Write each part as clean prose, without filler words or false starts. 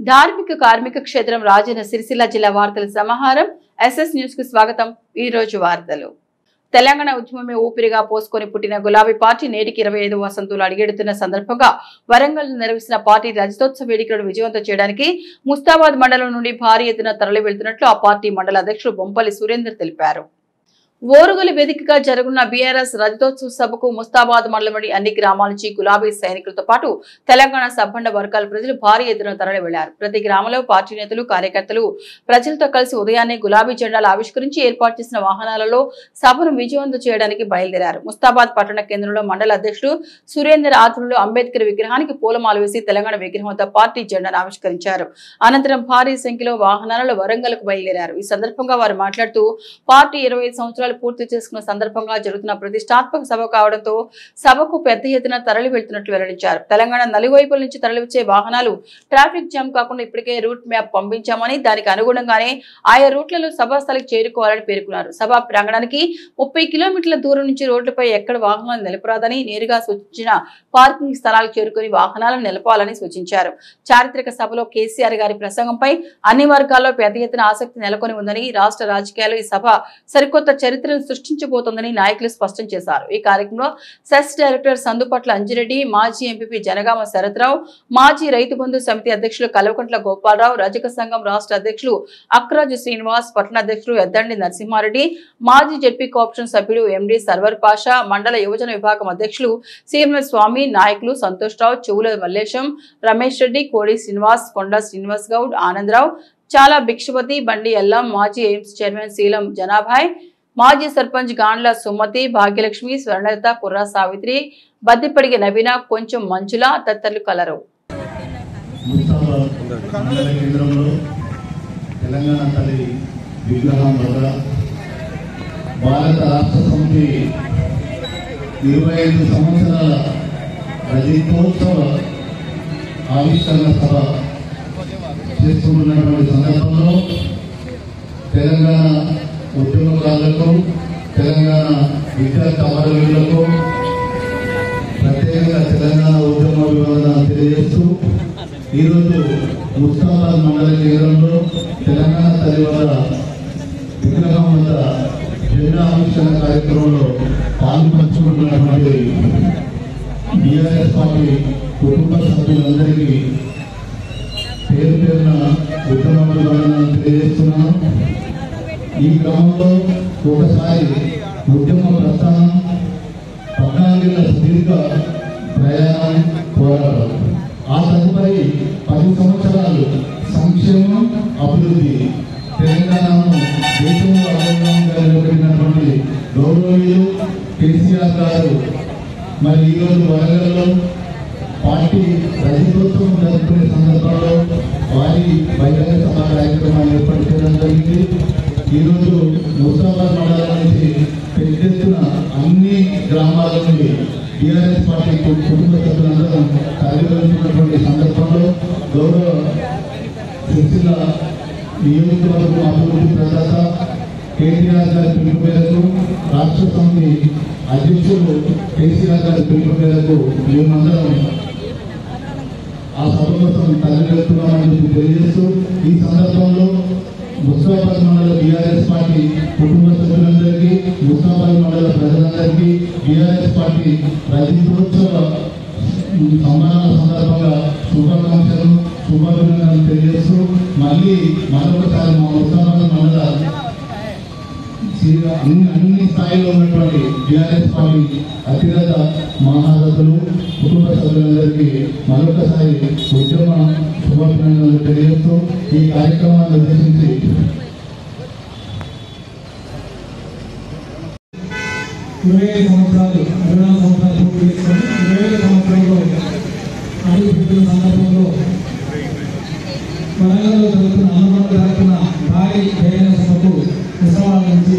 ధార్మిక కార్మిక క్షేత్రం రాజన్న సిరిసిల్ల జిల్లా వార్తల సమాహారం ఎస్ఎస్ న్యూస్ కు స్వాగతం। ఈ రోజు వార్తలు। తెలంగాణ ఉద్యమమే ఊపిరిగా పోసుకొని పుట్టిన గులాబీ పార్టీ నేటికి 25వ వసంతులు అడుగెడుతున్న సందర్భంగా వరంగల్ నిర్వహించిన పార్టీ రజతోత్సవ వేడుకలను విజయవంతం చేయడానికి ముస్తాబాద్ మండలం నుండి భారీ ఎత్తున తరలి వెళ్తున్నట్లు ఆ పార్టీ మండల అధ్యక్షుడు బొంపల్లి సురేందర్ తెలిపారు। ఓరుగల్లు వేదికగా జరుగుతున్న బీఆర్ఎస్ రజతోత్సవ సభకు ముస్తాబాద్ మండలంలోని అన్ని గ్రామాల నుంచి గులాబీ సైనికులతో పాటు తెలంగాణ సబ్బండ వర్గాల ప్రజలు భారీ ఎత్తున తరలి వెళ్లారు। ప్రతి గ్రామంలో పార్టీ నేతలు కార్యకర్తలు ప్రజలతో కలిసి ఉదయాన్నే గులాబీ జెండాలు ఆవిష్కరించి ఏర్పాటు చేసిన వాహనాలలో సభను విజయవంతం చేయడానికి బయలుదేరారు। ముస్తాబాద్ పట్టణ కేంద్రంలో మండల అధ్యక్షుడు సురేందర్ ఆధ్వర్యంలో అంబేద్కర్ విగ్రహానికి పూలమాల వేసి తెలంగాణ విగ్రహంతో పార్టీ జెండాను ఆవిష్కరించారు। అనంతరం భారీ సంఖ్యలో వాహనాలలో వరంగల్కు బయలుదేరారు। ఈ సందర్భంగా వారు మాట్లాడుతూ పార్టీ 25 సంవత్సరాలు పూర్తి చేసుకున్న సందర్భంగా జరుగుతున్న ప్రతిష్టాత్మక సభ కావడంతో సభకు పెద్ద ఎత్తున తరలి వెళ్తున్నట్లు వెల్లడించారు। తెలంగాణ నలువైపుల నుంచి తరలివచ్చే వాహనాలు ట్రాఫిక్ జామ్ కాకుండా ఇప్పటికే రూట్ మ్యాప్ పంపించామని దానికి అనుగుణంగానే ఆయా రూట్లలో సభా స్థలికి చేరుకోవాలని పేర్కొన్నారు। సభా ప్రాంగణానికి 30 కిలోమీటర్ల దూరం నుంచి రోడ్లపై ఎక్కడ వాహనాలు నిలపరాదని నేరుగా సూచించిన పార్కింగ్ స్థలాలకు చేరుకుని వాహనాలను నిలపాలని సూచించారు। చారిత్రక సభలో కేసీఆర్ గారి ప్రసంగంపై అన్ని వర్గాల్లో పెద్ద ఎత్తున ఆసక్తి నెలకొని ఉందని రాష్ట్ర రాజకీయాల్లో ఈ సభ సరికొత్త చరిత్రను సృష్టించబోతోందని నాయకులు స్పష్టం చేశారు। ఈ కార్యక్రమంలో సెస్ డైరెక్టర్ సందుపట్ల అంజిరెడ్డి, మాజీ ఎంపీపీ జనగామ శరత్రావు, మాజీ రైతు బంధు సమితి అధ్యక్షులు కల్వకుంట్ల గోపాలరావు, రజక సంఘం రాష్ట్ర అధ్యక్షులు అక్రాజు శ్రీనివాస్, పట్టణ అధ్యక్షులు ఎద్దండి నరసింహారెడ్డి, మాజీ జెడ్పీ కోఆప్షన్ సభ్యుడు ఎండి సర్వర్ పాషా, మండల యువజన విభాగం అధ్యక్షులు సీఎంఎల్ స్వామి, నాయకులు సంతోష్ రావు, చెవుల మల్లేశం, రమేష్ రెడ్డి, కోడి శ్రీనివాస్, కొండ శ్రీనివాస్ గౌడ్, ఆనందరావు, చాలా భిక్షపతి, బండి ఎల్లం, మాజీ ఎయిమ్స్ చైర్మన్ శీలం జనాభాయ్, మాజీ సర్పంచ్ గాండ్ల సుమతి, భాగ్యలక్ష్మి, స్వర్ణలత, కుర్రా సావిత్రి, బద్దిపడిగి నవీన, కొంచెం మంచుల తదితరులు కలరు। భారత రాష్ట్ర సమితి 25 సంవత్సరాల రజతోత్సవ ఆవిష్కరణ సభ చేస్తున్నటువంటి సందర్భంలో తెలంగాణ ఉద్యమకారులకు, తెలంగాణ విద్యార్థి అమరవీరులకు ప్రత్యేకంగా తెలంగాణ ఉద్యమ వివరణ తెలియజేస్తూ ఈరోజు ముస్తాబాద్ మండల కేంద్రంలో తెలంగాణ తల్లి వద్ద విగ్రహం వద్ద జెండా ఆవిష్కరణ కార్యక్రమంలో పాల్పంచుకుంటున్నటువంటి బీఆర్ఎస్ పార్టీ కుటుంబ సభ్యులందరికీ పేరు పేరున ఉద్యమాలను తెలియజేస్తున్నాను। ఈ క్రమంలో ఒకసారి ఉద్యమ ప్రస్థానం 14 ఏళ్ల సుదీర్ఘ ప్రయాణం, పోరాటం, ఆ తదుపరి 10 సంవత్సరాలు సంక్షేమం, అభివృద్ధి, తెలంగాణను దేశంలో అభివృద్ధిగా నిలబడినటువంటి గౌరవనీయులు కేసీఆర్ గారు మరి ఈరోజు వరంగల్లో పార్టీ రజతోత్సవం జరుపుకునే సందర్భంలో వారి బహిరంగ సభ కార్యక్రమాన్ని ఏర్పాటు చేయడం జరిగింది। ఈరోజు ముస్తాబాద్ మండలం నుంచి పెద్ద ఎత్తున అన్ని గ్రామాల నుండి టీఆర్ఎస్ పార్టీ కుటుంబ సభ్యులందరూ తరలివెళ్తున్నటువంటి సందర్భంలో గౌరవ సిరిసిల్ల నియోజకవర్గం అభివృద్ధి ప్రదాత కేటీఆర్ గారి పిలుపు మేరకు, రాష్ట్ర సమితి అధ్యక్షులు కేసీఆర్ గారి పిలుపు మేరకు మేమందరం ఆ సభ కోసం తరలివెళ్తున్నామని తెలియజేస్తూ ఈ సందర్భంలో ముస్తాబాద్ మండల బీఆర్ఎస్ పార్టీ కుటుంబ సభ్యులందరికీ, ముస్తాబాద్ మండల ప్రజలందరికీ బీఆర్ఎస్ పార్టీ రజతోత్సవ సంబరాల సందర్భంగా శుభాకాంక్షలు, శుభాభినందనలు తెలియజేస్తూ మళ్ళీ మరొకసారి మా ముస్తాబాద్ మండల అన్ని స్థాయిలో ఉన్నటువంటి బీఆర్ఎస్ పార్టీ అతిరథ మహారథులు కుటుంబ సభ్యులందరికీ మరొకసారి ఉద్యమ శుభాభినందనలు తెలియజేస్తూ ఈ కార్యక్రమాన్ని ఉద్దేశించి 24 సంవత్సరాలు పూర్తి చేసుకొని 25 సంవత్సరంలో అడుగుపెట్టిన సందర్భంలో వరంగల్లో జరుగుతున్న అనుభవం జరుగుతున్న భారీ బహిరంగ సభకు ముస్తాబాద్ నుంచి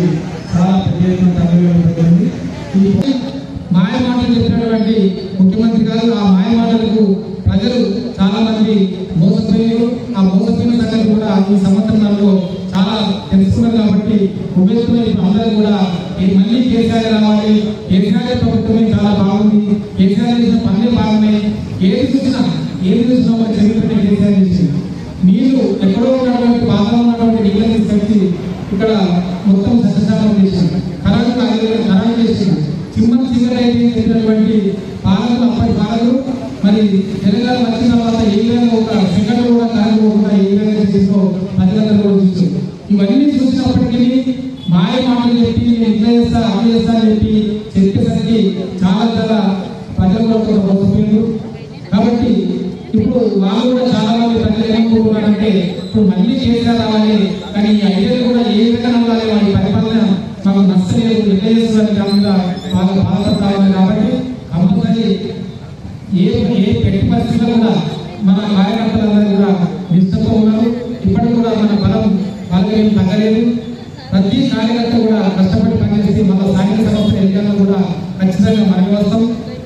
చాలా పెద్ద ఎత్తున తరలివెళ్ళబడింది। ఈ మాయమాటలు చెప్పినటువంటి ముఖ్యమంత్రి గారు ఆ మాయమాటలకు ప్రజలు చాలా మంది మోసపోయారు। ఆ మోసపోయిన సంగతి కూడా ఈ సంవత్సరంలో చాలా తెలుసుకున్నారు కాబట్టి ఉభయత్తులు అందరూ కూడా మళ్ళీ కేసీఆర్ రావాలి, కేసీఆర్ ప్రభుత్వమే చాలా బాగుంది, కేసీఆర్ చేసిన పనులే బాగున్నాయి, ఏది చూసినా చరిత్రని కేసీఆర్ చేసింది। నీళ్లు ఎక్కడో ఉన్నటువంటి బాగా ఉన్నటువంటి నీళ్ళని తీసుకొచ్చి ఇక్కడ మొత్తం సస్యశాలం చేసింది, ఖరాబు చేసింది. సింహం సింగరైతే చెప్పినటువంటి పాలకులు, అప్పటి పాలకులు మరి తెలంగాణ వచ్చిన తర్వాత ఏ విధంగా ఒక సెకండ్ కూడా కాకపోకుండా ఏ విధంగా చేసిందో ప్రజలందరూ కూడా చూస్తారు. ఇవన్నీ చూసినప్పటికీ మాయ మాటలు చెప్పి నేను ఇట్లా చేస్తా అట్లా చేస్తా అని చెప్పేసరికి చాలా ప్రజలు కూడా మోసపోయారు. కాబట్టి ఇప్పుడు వాళ్ళు కూడా చాలా మంది ప్రజలు ఏమనుకుంటున్నారంటే ఇప్పుడు మళ్ళీ కేసీఆర్ రావాలి, కానీ ఈ ఐడియాలు కూడా ఏ విధంగా ఉండాలి, వాడి పరిపాలన మాకు నచ్చలేదు, ఎట్లా చేస్తున్నారు కాకుండా వాళ్ళు బాధపడాలి. కాబట్టి కంపల్సరీ ఏ పెట్టి పరిస్థితుల్లో కూడా మన కార్యకర్తలందరూ కూడా నిష్ఠతో ఉన్నారు. ఇప్పటికి కూడా మన బలం వాళ్ళకి ఏం తగ్గలేదు. ప్రతి కార్యకర్త కూడా కష్టపడి పనిచేసి మన స్థానిక సంస్థల ఎన్నికల్లో కూడా ఖచ్చితంగా మనకి వస్తాం.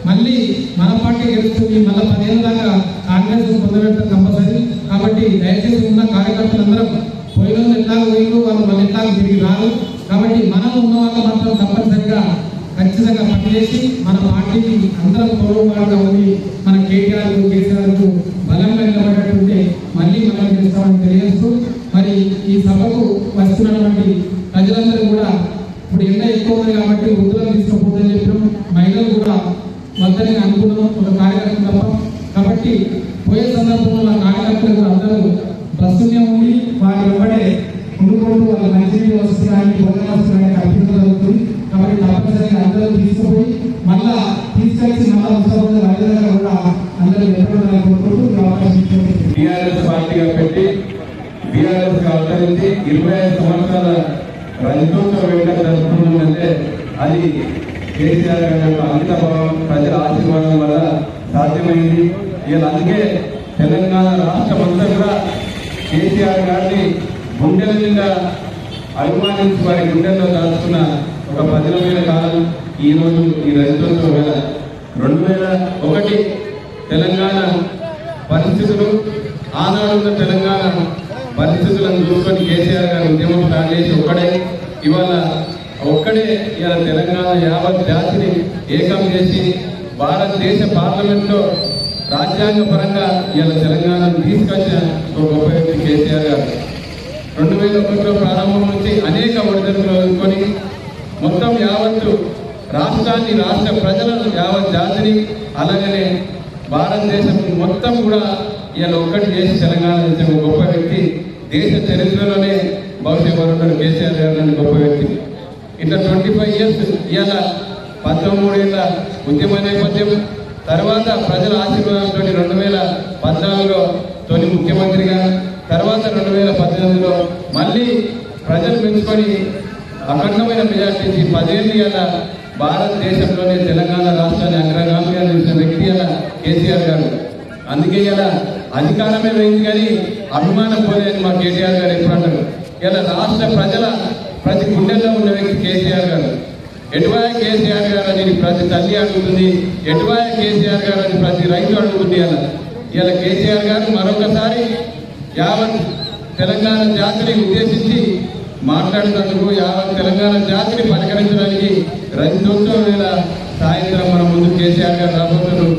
మళ్ళీ మన పార్టీ గెలుస్తుంది. మళ్ళీ 10 ఏళ్ళ దాకా కాంగ్రెస్ పొందబెట్టడం కంపల్సరీ. కాబట్టి దయచేసి ఉన్న కార్యకర్తలందరం పోయిన ఎట్లాగో పోయిన వాళ్ళు మళ్ళీ ఎట్లాగో తిరిగి రారు. కాబట్టి మనం ఉన్న వాళ్ళు మాత్రం తప్పనిసరిగా ఖచ్చితంగా పనిచేసి మన పార్టీకి అందరం తోడుగా ఉంది. మన కేసీఆర్కు బలంగా నిలబడేటుంటే మళ్ళీ మనం చేస్తామని తెలియజేస్తూ మరి ఈ సభకు వస్తున్నటువంటి ప్రజలందరూ కూడా ఇప్పుడు ఎండ ఎక్కువ ఉంది కాబట్టి వృద్ధులను తీసుకుపోతుందని చెప్పినాం. మహిళలు కూడా వద్దని అనుకున్నాం ఒక కార్యకర్త తప్ప. కాబట్టి పోయే సందర్భంలో మన కార్యకర్తలు కూడా అందరూ ప్రస్తుతం ఉండి వారి వెంబడే ఉండుకుంటూ వాళ్ళ మంచినీళ్ళు వస్తున్నాయని భోజనం వస్తున్నాయని కల్పించడం జరుగుతుంది. కాబట్టి తప్పనిసరిగా అందరూ తీసుకుపోయి మళ్ళా తీసుకొచ్చి మళ్ళా ఉత్సవంలో రైతులుగా కూడా అందరూ ఎప్పుడైనా కోరుకుంటూ అవకాశం టీఆర్ఎస్ పార్టీగా పెట్టి టీఆర్ఎస్ అవతరించి 25 సంవత్సరాల రైతోత్సవ వేడుక జరుపుకుంటుందంటే అది కేసీఆర్ గారి యొక్క అంకితభావం, ప్రజల ఆశీర్వాదం వల్ల సాధ్యమైంది. ఇలా అందుకే తెలంగాణ రాష్ట్రం అంతా కూడా కేసీఆర్ గారిని గుండెల నిండా అభిమానించి వారి గుండెల్లో దాచుకున్న ఒక పదిలమైన కాలం ఈరోజు ఈ రైతోత్సవ వేళ. 2001 తెలంగాణ పరిస్థితులు, ఆనాడున్న తెలంగాణ పరిస్థితులను చూసుకొని కేసీఆర్ గారు ఉద్యమం స్టార్ట్ చేసి ఒక్కడే ఇలా తెలంగాణ యావత్ జాతిని ఏకం చేసి భారతదేశ పార్లమెంట్లో రాజ్యాంగ పరంగా ఇలా తెలంగాణను తీసుకొచ్చిన ఒక గొప్ప వ్యక్తి కేసీఆర్ గారు. 2001లో ప్రారంభం నుంచి అనేక ఒడిదుడుకులు ఎదుర్కొని మొత్తం యావత్తు రాష్ట్రాన్ని, రాష్ట్ర ప్రజలను, యావత్ జాతిని, అలాగనే భారతదేశం మొత్తం కూడా ఇలా ఒక్కటి చేసి తెలంగాణ ఇచ్చిన గొప్ప వ్యక్తి. దేశ చరిత్రలోనే భవిష్య వరుణుడు కేసీఆర్ గారు గొప్ప వ్యక్తి. ఇట్లా 25 years ఇలా 13 ఏళ్ల ఉద్యమ నేపథ్యం తర్వాత ప్రజల ఆశీర్వాదంతో 2014లో తొలి ముఖ్యమంత్రిగా, తర్వాత 2018లో మళ్ళీ ప్రజలు మెచ్చుకొని అఖండమైన మెజార్టీ ఇచ్చి 10 ఏళ్ళు ఇలా భారతదేశంలోనే తెలంగాణ రాష్ట్రాన్ని అగ్రగామిగా నిలిచిన వ్యక్తి అలా కేసీఆర్ గారు. అందుకే ఇలా అధికారమే పోయింది కానీ అభిమానం పోలేని మా కేటీఆర్ గారు ఎప్పుడు అంటారు. ఇలా రాష్ట్ర ప్రతి గుండెల్లో ఉన్న వ్యక్తి కేసీఆర్ గారు. ఎటువాయ కేసీఆర్ గారు అని ప్రతి తల్లి అడుగుతుంది, ఎటువాయ కేసీఆర్ గారు అని ప్రతి రైతు అడుగుతుంది. ఇలా కేసీఆర్ గారు మరొకసారి యావత్ తెలంగాణ జాతిని ఉద్దేశించి మాట్లాడినందుకు, యావత్ తెలంగాణ జాతిని పలకరించడానికి రైతోత్సవ వేళ సాయంత్రం మన ముందు కేసీఆర్ గారు రాబోతున్నారు.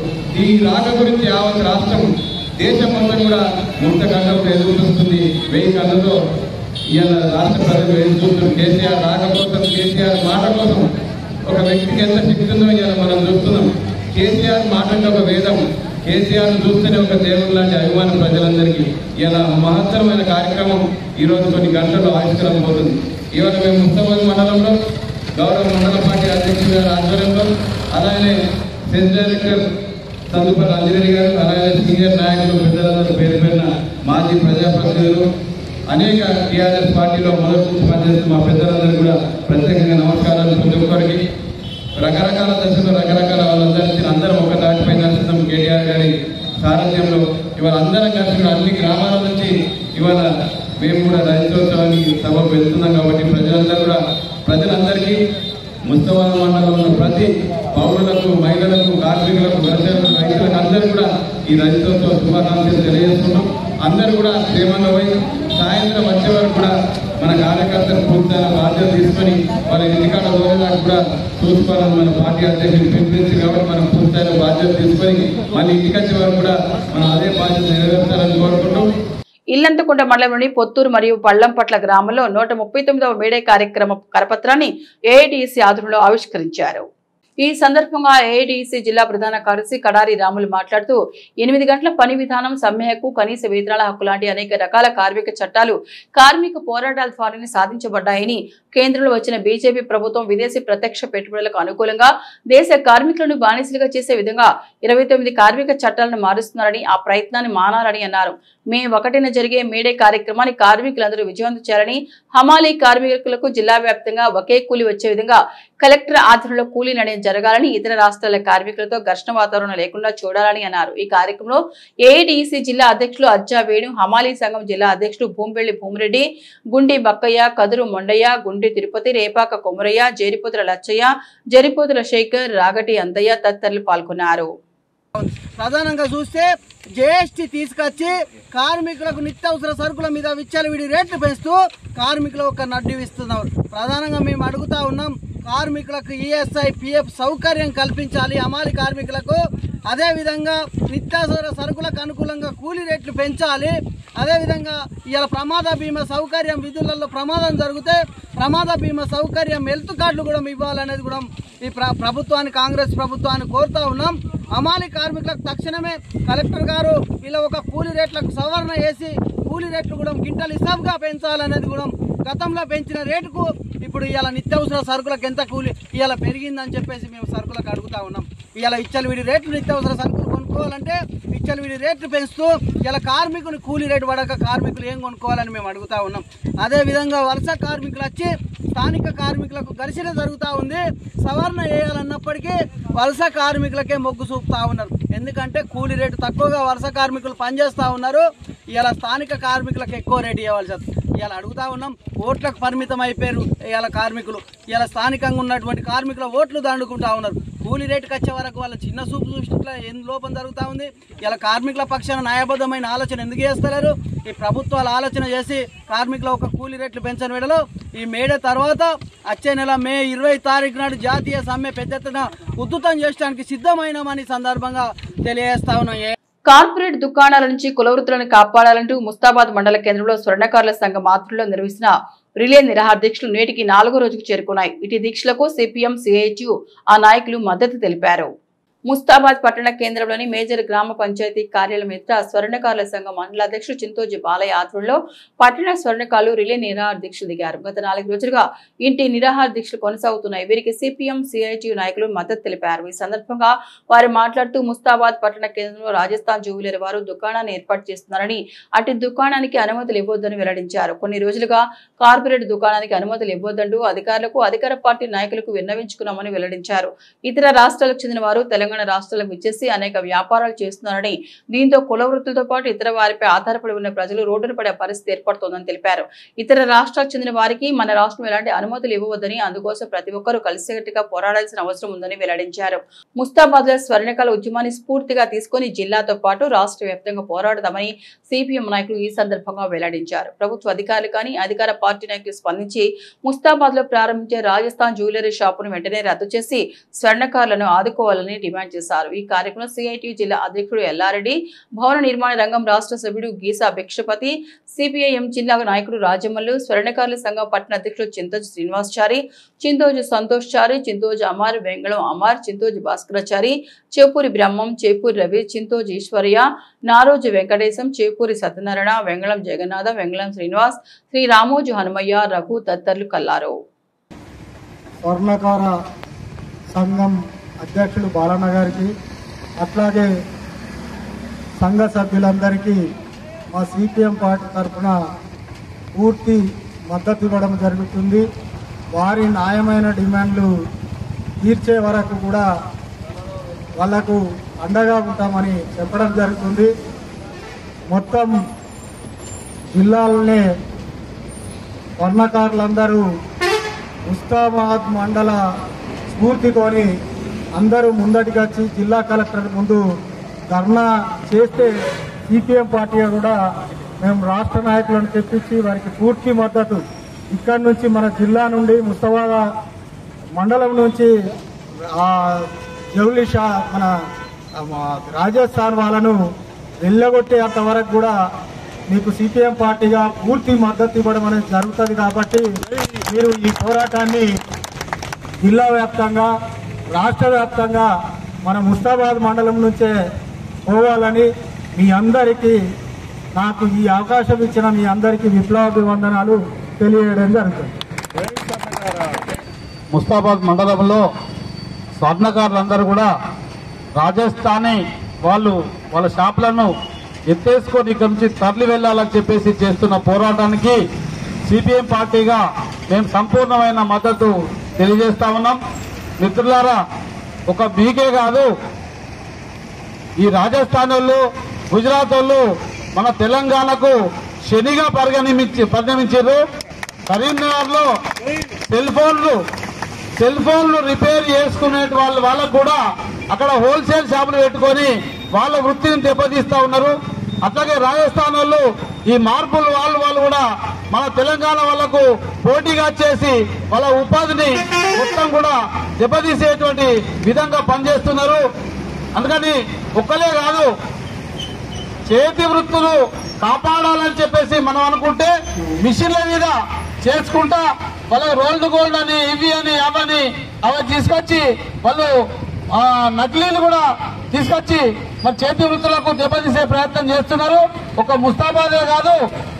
ఈ రాక గురించి యావత్ రాష్ట్రం, దేశం మొత్తం కూడా ముక్త కళ్ళతో ఎదురు చూస్తుంది. 1000 కళ్ళతో ఇవాళ రాష్ట్ర ప్రజలు ఎదురు చూస్తున్నారు. కేసీఆర్ రాక కోసం, కేసీఆర్ మాట కోసం ఒక వ్యక్తికి ఎంత శక్తి ఉందో ఇవాళ మనం చూస్తున్నాం. కేసీఆర్ మాట అంటే ఒక వేదం. కేసీఆర్ చూస్తేనే ఒక దేవుడు లాంటి అభిమానం ప్రజలందరికీ. ఇలా మహత్తరమైన కార్యక్రమం ఈరోజు కొన్ని గంటల్లో ఆవిష్కరణ పోతుంది. ఇవాళ మేము ముస్తాబాద్ మండలంలో గౌరవ మండల పార్టీ అధ్యక్షుడు గారి ఆధ్వర్యంలో, అలాగే సెస్ డైరెక్టర్ సందుపల్లి అంజనేయులు గారు, అలాగే సీనియర్ నాయకులు, పెద్దలందరూ పేరు పేరున మాజీ ప్రజాప్రతినిధులు, అనేక టీఆర్ఎస్ పార్టీలో మొదటి నుంచి పనిచేస్తున్న మా పెద్దలందరూ కూడా ప్రత్యేకంగా నమస్కారాలు. ప్రతి ఒక్కరికి రకరకాల దశలో రకరకాల వాళ్ళందరికీ అందరం ఒక దాటిపై నడుస్తున్నాం. కేటీఆర్ గారి సారథ్యంలో ఇవాళ అందరం కలిసి అన్ని గ్రామాల నుంచి ఇవాళ మేము కూడా రైతోత్సవానికి సభకు వెళ్తున్నాం. కాబట్టి ప్రజలందరికీ ముస్తాబాద్ మండలంలో ప్రతి పౌరులకు, మహిళలకు, కార్మికులకు, వ్యవసాయులకు, రైతులకు అందరూ కూడా ఈ రైతోత్సవ శుభాకాంక్షలు తెలియజేస్తున్నాం. అందరూ కూడా క్షేమంగా పోయి సాయంత్రం వచ్చే వరకు కూడా మన కార్యకర్తలు పూర్తయిన బాధ్యత తీసుకొని వాళ్ళ ఇంటికాడ రోజులకు కూడా చూసుకోవాలని మన పార్టీ అధ్యక్షులు పిలిపించి, కాబట్టి మనం పూర్తయిన బాధ్యత తీసుకొని మళ్ళీ ఇంటికి వచ్చే వరకు కూడా మనం అదే బాధ్యత నెరవేర్చాలని కోరుకుంటూ ఇల్లంతకుంట మండలంలోని పొత్తూరు మరియు పళ్లంపట్ల గ్రామంలో 139వ మేడే కార్యక్రమ కరపత్రాన్ని ఏఐటీసీ ఆధ్వర్యంలో ఆవిష్కరించారు. ఈ సందర్భంగా ఏఐటీసీ జిల్లా ప్రధాన కార్యదర్శి కడారి రాములు మాట్లాడుతూ 8 గంటల పని విధానం, సమ్మె హక్కు, కనీస వేతనాల హక్కు లాంటి అనేక రకాల కార్మిక చట్టాలు కార్మిక పోరాటాల ద్వారానే సాధించబడ్డాయని, కేంద్రంలో వచ్చిన బీజేపీ ప్రభుత్వం విదేశీ ప్రత్యక్ష పెట్టుబడులకు అనుకూలంగా దేశ కార్మికులను బానిసలుగా చేసే విధంగా 29 కార్మిక చట్టాలను మారుస్తున్నారని, ఆ ప్రయత్నాన్ని మానాలని అన్నారు. మే 1న జరిగే మేడే కార్యక్రమాన్ని కార్మికులందరూ విజయవంతం చేయాలని, హమాలీ కార్మికులకు జిల్లా వ్యాప్తంగా ఒకే కూలి వచ్చే విధంగా కలెక్టర్ ఆధ్వర్యంలో కూలీ నిర్ణయం జరగాలని, ఇతర రాష్ట్రాల కార్మికులతో ఘర్షణ వాతావరణం లేకుండా చూడాలని అన్నారు. ఈ కార్యక్రమంలో ఏఐటీసీ జిల్లా అధ్యక్షులు అజ్జా వేణు, హమాలీ సంఘం జిల్లా అధ్యక్షుడు భూంబెల్లి భూమిరెడ్డి, గుండి బక్కయ్య, కదురు మొండయ్య, గుండి తిరుపతి, రేపాక కొమరయ్య, జేరిపోతుల లచ్చయ్య, జరిపోతుల శేఖర్, రాగటి అందయ్య తదితరులు పాల్గొన్నారు. ప్రధానంగా చూస్తే జీఎస్టీ తీసుకొచ్చి కార్మికులకు నిత్యావసర సరుకుల మీద విచ్చలవిడి రేట్లు పెంచుతూ కార్మికులు ఒక నడ్డి ఇస్తున్నారు. ప్రధానంగా మేము అడుగుతా ఉన్నాం, కార్మికులకు ఈఎస్ఐ, పిఎఫ్ సౌకర్యం కల్పించాలి హమాలీ కార్మికులకు. అదేవిధంగా నిత్యావసర సరుకులకు అనుకూలంగా కూలీ రేట్లు పెంచాలి. అదేవిధంగా ఇలా ప్రమాద బీమా సౌకర్యం, విధులలో ప్రమాదం జరిగితే ప్రమాద బీమా సౌకర్యం, హెల్త్ కార్డులు కూడా ఇవ్వాలనేది కూడా ఈ ప్రభుత్వాన్ని, కాంగ్రెస్ ప్రభుత్వాన్ని కోరుతా ఉన్నాం. హమాలీ కార్మికులకు తక్షణమే కలెక్టర్ గారు ఇలా ఒక కూలీ రేట్లకు సవరణ చేసి కూలీ రేట్లు కూడా క్వింటల్ హిసాబ్గా పెంచాలనేది కూడా, గతంలో పెంచిన రేటుకు ఇప్పుడు ఇవాళ నిత్యావసర సరుకులకు ఎంత కూలీ ఇవాళ పెరిగిందని చెప్పేసి మేము సరుకులకు అడుగుతా ఉన్నాం. ఇవాళ విచ్చలవిడి రేట్లు నిత్యావసర సరుకులు కొనుక్కోవాలంటే విచ్చలవిడి రేట్లు పెంచుతూ ఇలా కార్మికుని కూలీ రేటు పడక కార్మికులు ఏం కొనుక్కోవాలని మేము అడుగుతా ఉన్నాం. అదేవిధంగా వలస కార్మికులు వచ్చి స్థానిక కార్మికులకు ఘర్షణ జరుగుతూ ఉంది. సవరణ చేయాలన్నప్పటికీ వలస కార్మికులకే మొగ్గు చూపుతా ఉన్నారు. ఎందుకంటే కూలీ రేటు తక్కువగా వలస కార్మికులు పనిచేస్తూ ఉన్నారు. ఇలా స్థానిక కార్మికులకు ఎక్కువ రేటు ఇవ్వాల్సి వస్తుంది. ఇలా అడుగుతా ఉన్నాం, ఓట్లకు పరిమితం అయిపోయారు ఇలా కార్మికులు. ఇలా స్థానికంగా ఉన్నటువంటి కార్మికుల ఓట్లు దండుకుంటా ఉన్నారు. కూలీ రేటుకి వచ్చే వరకు వాళ్ళ చిన్న చూపు చూసినట్ల ఏం లోపం జరుగుతూ ఉంది. ఇలా కార్మికుల పక్షాన న్యాయబద్ధమైన ఆలోచన ఎందుకు చేస్తలేరు? ఈ ప్రభుత్వాలు ఆలోచన చేసి కార్మికుల ఒక కూలీ రేట్లు పెంచని వేళలో ఈ మేడే తర్వాత వచ్చే నెల మే 20 తారీఖు నాడు జాతీయ సమ్మె పెద్ద ఎత్తున ఉధృతం చేయడానికి సిద్ధమైనామని సందర్భంగా తెలియజేస్తా ఉన్నాం. కార్పొరేట్ దుకాణాల నుంచి కులవృత్తులను కాపాడాలంటూ ముస్తాబాద్ మండల కేంద్రంలో స్వర్ణకారుల సంఘం ఆధ్వర్యంలో నిర్వహించిన రిలే నిరాహార దీక్షలు నేటికి 4వ రోజుకు చేరుకున్నాయి. ఇటు దీక్షలకు సిపిఎం, సిఐటియు ఆ నాయకులు మద్దతు తెలిపారు. ముస్తాబాద్ పట్టణ కేంద్రంలోని మేజర్ గ్రామ పంచాయతీ కార్యాలయం ఎదుట స్వర్ణకారుల సంఘం మండల అధ్యక్షుడు చింతోజీ బాలయ్య ఆధ్వర్యంలో పట్టణ స్వర్ణకారులు రిలే నిరాహార దీక్షలు దిగారు. గత 4 రోజులుగా ఇంటి నిరాహార దీక్షలు కొనసాగుతున్నాయి. వీరికి సిపిఎం, సిఐటియు నాయకులు మద్దతు తెలిపారు. ఈ సందర్భంగా వారు మాట్లాడుతూ ముస్తాబాద్ పట్టణ కేంద్రంలో రాజస్థాన్ జ్యువెలరీ వారు దుకాణాన్ని ఏర్పాటు చేస్తున్నారని, అటు దుకాణానికి అనుమతులు ఇవ్వొద్దని వెల్లడించారు. కొన్ని రోజులుగా కార్పొరేట్ దుకాణానికి అనుమతులు ఇవ్వొద్దంటూ అధికారులకు, అధికార పార్టీ నాయకులకు విన్నవించుకున్నామని వెల్లడించారు. ఇతర రాష్ట్రాలకు చెందిన వారు తెలంగాణ రాష్ట్రాలకు విచ్చేసి అనేక వ్యాపారాలు చేస్తున్నారని, దీంతో కుల వృత్తులతో పాటు ఇతర వారిపై ఆధారపడి ఉన్న ప్రజలు రోడ్డున పడే పరిస్థితి ఏర్పడుతోందని తెలిపారు. ఇతర రాష్ట్రాలకు చెందిన వారికి మన రాష్ట్రం ఎలాంటి అనుమతులు ఇవ్వవద్దని, అందుకోసం ప్రతి ఒక్కరూ కలిసికట్టుగా పోరాడాల్సిన అవసరం ఉందని వెల్లడించారు. ముస్తాబాద్ లో స్వర్ణకాల ఉద్యమాన్ని స్ఫూర్తిగా తీసుకుని జిల్లాతో పాటు రాష్ట్ర వ్యాప్తంగా పోరాడదామని సిపిఎం నాయకులు ఈ సందర్భంగా వెల్లడించారు. ప్రభుత్వ అధికారులు కానీ అధికార పార్టీ నాయకులు స్పందించి ముస్తాబాద్ లో ప్రారంభించే రాజస్థాన్ జ్యువెలరీ షాపును వెంటనే రద్దు చేసి స్వర్ణకారులను ఆదుకోవాలని డిమాండ్ చేశారు. ఈ కార్యక్రమంలో సిఐటియు జిల్లా అధ్యక్షుడు ఎల్లారెడ్డి, భవన నిర్మాణ రంగం రాష్ట్ర సభ్యుడు గీసా భిక్షపతి, సిపిఐఎం జిల్లా నాయకుడు రాజమల్లు, స్వర్ణకారుల సంఘం పట్టణ అధ్యక్షుడు చింతోజు శ్రీనివాసచారి, చింతోజు సంతోష్ చారి, చింతోజు అమర్, వెంగళం అమర్, చింతోజు భాస్కరాచారి, చేపూరి బ్రహ్మం, చేపూరి రవి, చింతోజు ఈశ్వర్య, నారోజు వెంకటేశం, చేపూరి సత్యనారాయణ, వెంగళం జగన్నాథ, వెంగళం శ్రీనివాస్, శ్రీ రామోజు హనుమయ్య, రఘు తదితరులు కల్లారు. స్వర్ణకార సంఘం అధ్యక్షుడు బాలన్న గారికి, అట్లాగే సంఘ సభ్యులందరికీ మా సిపిఎం పార్టీ తరఫున పూర్తి మద్దతు ఇవ్వడం జరుగుతుంది. వారి న్యాయమైన డిమాండ్లు తీర్చే వరకు కూడా వాళ్లకు అండగా ఉంటామని చెప్పడం జరుగుతుంది. మొత్తం జిల్లాలోనే స్వర్ణకారులందరూ ముస్తాబాద్ మండల స్ఫూర్తితోని అందరూ ముందటికి వచ్చి జిల్లా కలెక్టర్ ముందు ధర్నా చేస్తే సిపిఎం పార్టీ కూడా మేము రాష్ట్ర నాయకులను తెప్పించి వారికి పూర్తి మద్దతు, ఇక్కడి నుంచి మన జిల్లా నుండి ముస్తాబాద్ మండలం నుంచి జౌలి మన రాజస్థాన్ వాళ్ళను వెళ్ళగొట్టేంత వరకు కూడా మీకు సిపిఎం పార్టీగా పూర్తి మద్దతు ఇవ్వడం అనేది జరుగుతుంది. కాబట్టి మీరు ఈ పోరాటాన్ని జిల్లా వ్యాప్తంగా రాష్ట్ర వ్యాప్తంగా మన ముస్తాబాద్ మండలం నుంచే పోవాలని మీ అందరికీ నాకు ఈ అవకాశం ఇచ్చిన మీ అందరికీ విప్లవాభివందనాలు తెలియజేయడం జరుగుతుంది. ముస్తాబాద్ మండలంలో స్వర్ణకారులందరూ కూడా రాజస్థానీ వాళ్ళ షాపులను ఎత్తేసుకొని ఇక్కడ నుంచి తరలి వెళ్లాలని చెప్పేసి చేస్తున్న పోరాటానికి సిపిఎం పార్టీగా మేము సంపూర్ణమైన మద్దతు తెలియజేస్తా ఉన్నాం. మిత్రులారా, ఒక మీకే కాదు, ఈ రాజస్థాన్ వాళ్ళు, గుజరాత్ వాళ్ళు మన తెలంగాణకు శనిగా పరిగణించారు. కరీంనగర్ లో సెల్ ఫోన్లు రిపేర్ చేసుకునే వాళ్ళకు కూడా అక్కడ హోల్సేల్ షాపులు పెట్టుకొని వాళ్ళ వృత్తిని దెబ్బతీస్తా ఉన్నారు. అట్లాగే రాజస్థాన్ వాళ్ళు ఈ మార్పులు వాళ్ళు కూడా మన తెలంగాణ వాళ్లకు పోటీగా చేసి వాళ్ళ ఉపాధిని మొత్తం కూడా దెబ్బతీసేటువంటి విధంగా పనిచేస్తున్నారు. అందుకని ఒక్కలే కాదు, చేతి వృత్తులు కాపాడాలని చెప్పేసి మనం అనుకుంటే మిషన్ల మీద చేసుకుంటా వాళ్ళకి రోల్డ్ గోల్డ్ అని ఇవి అని అవని అవి తీసుకొచ్చి వాళ్ళు నకిలీలు కూడా తీసుకొచ్చి మరి చేతి వృత్తులకు దెబ్బతీసే ప్రయత్నం చేస్తున్నారు. ఒక ముస్తాబాదే కాదు,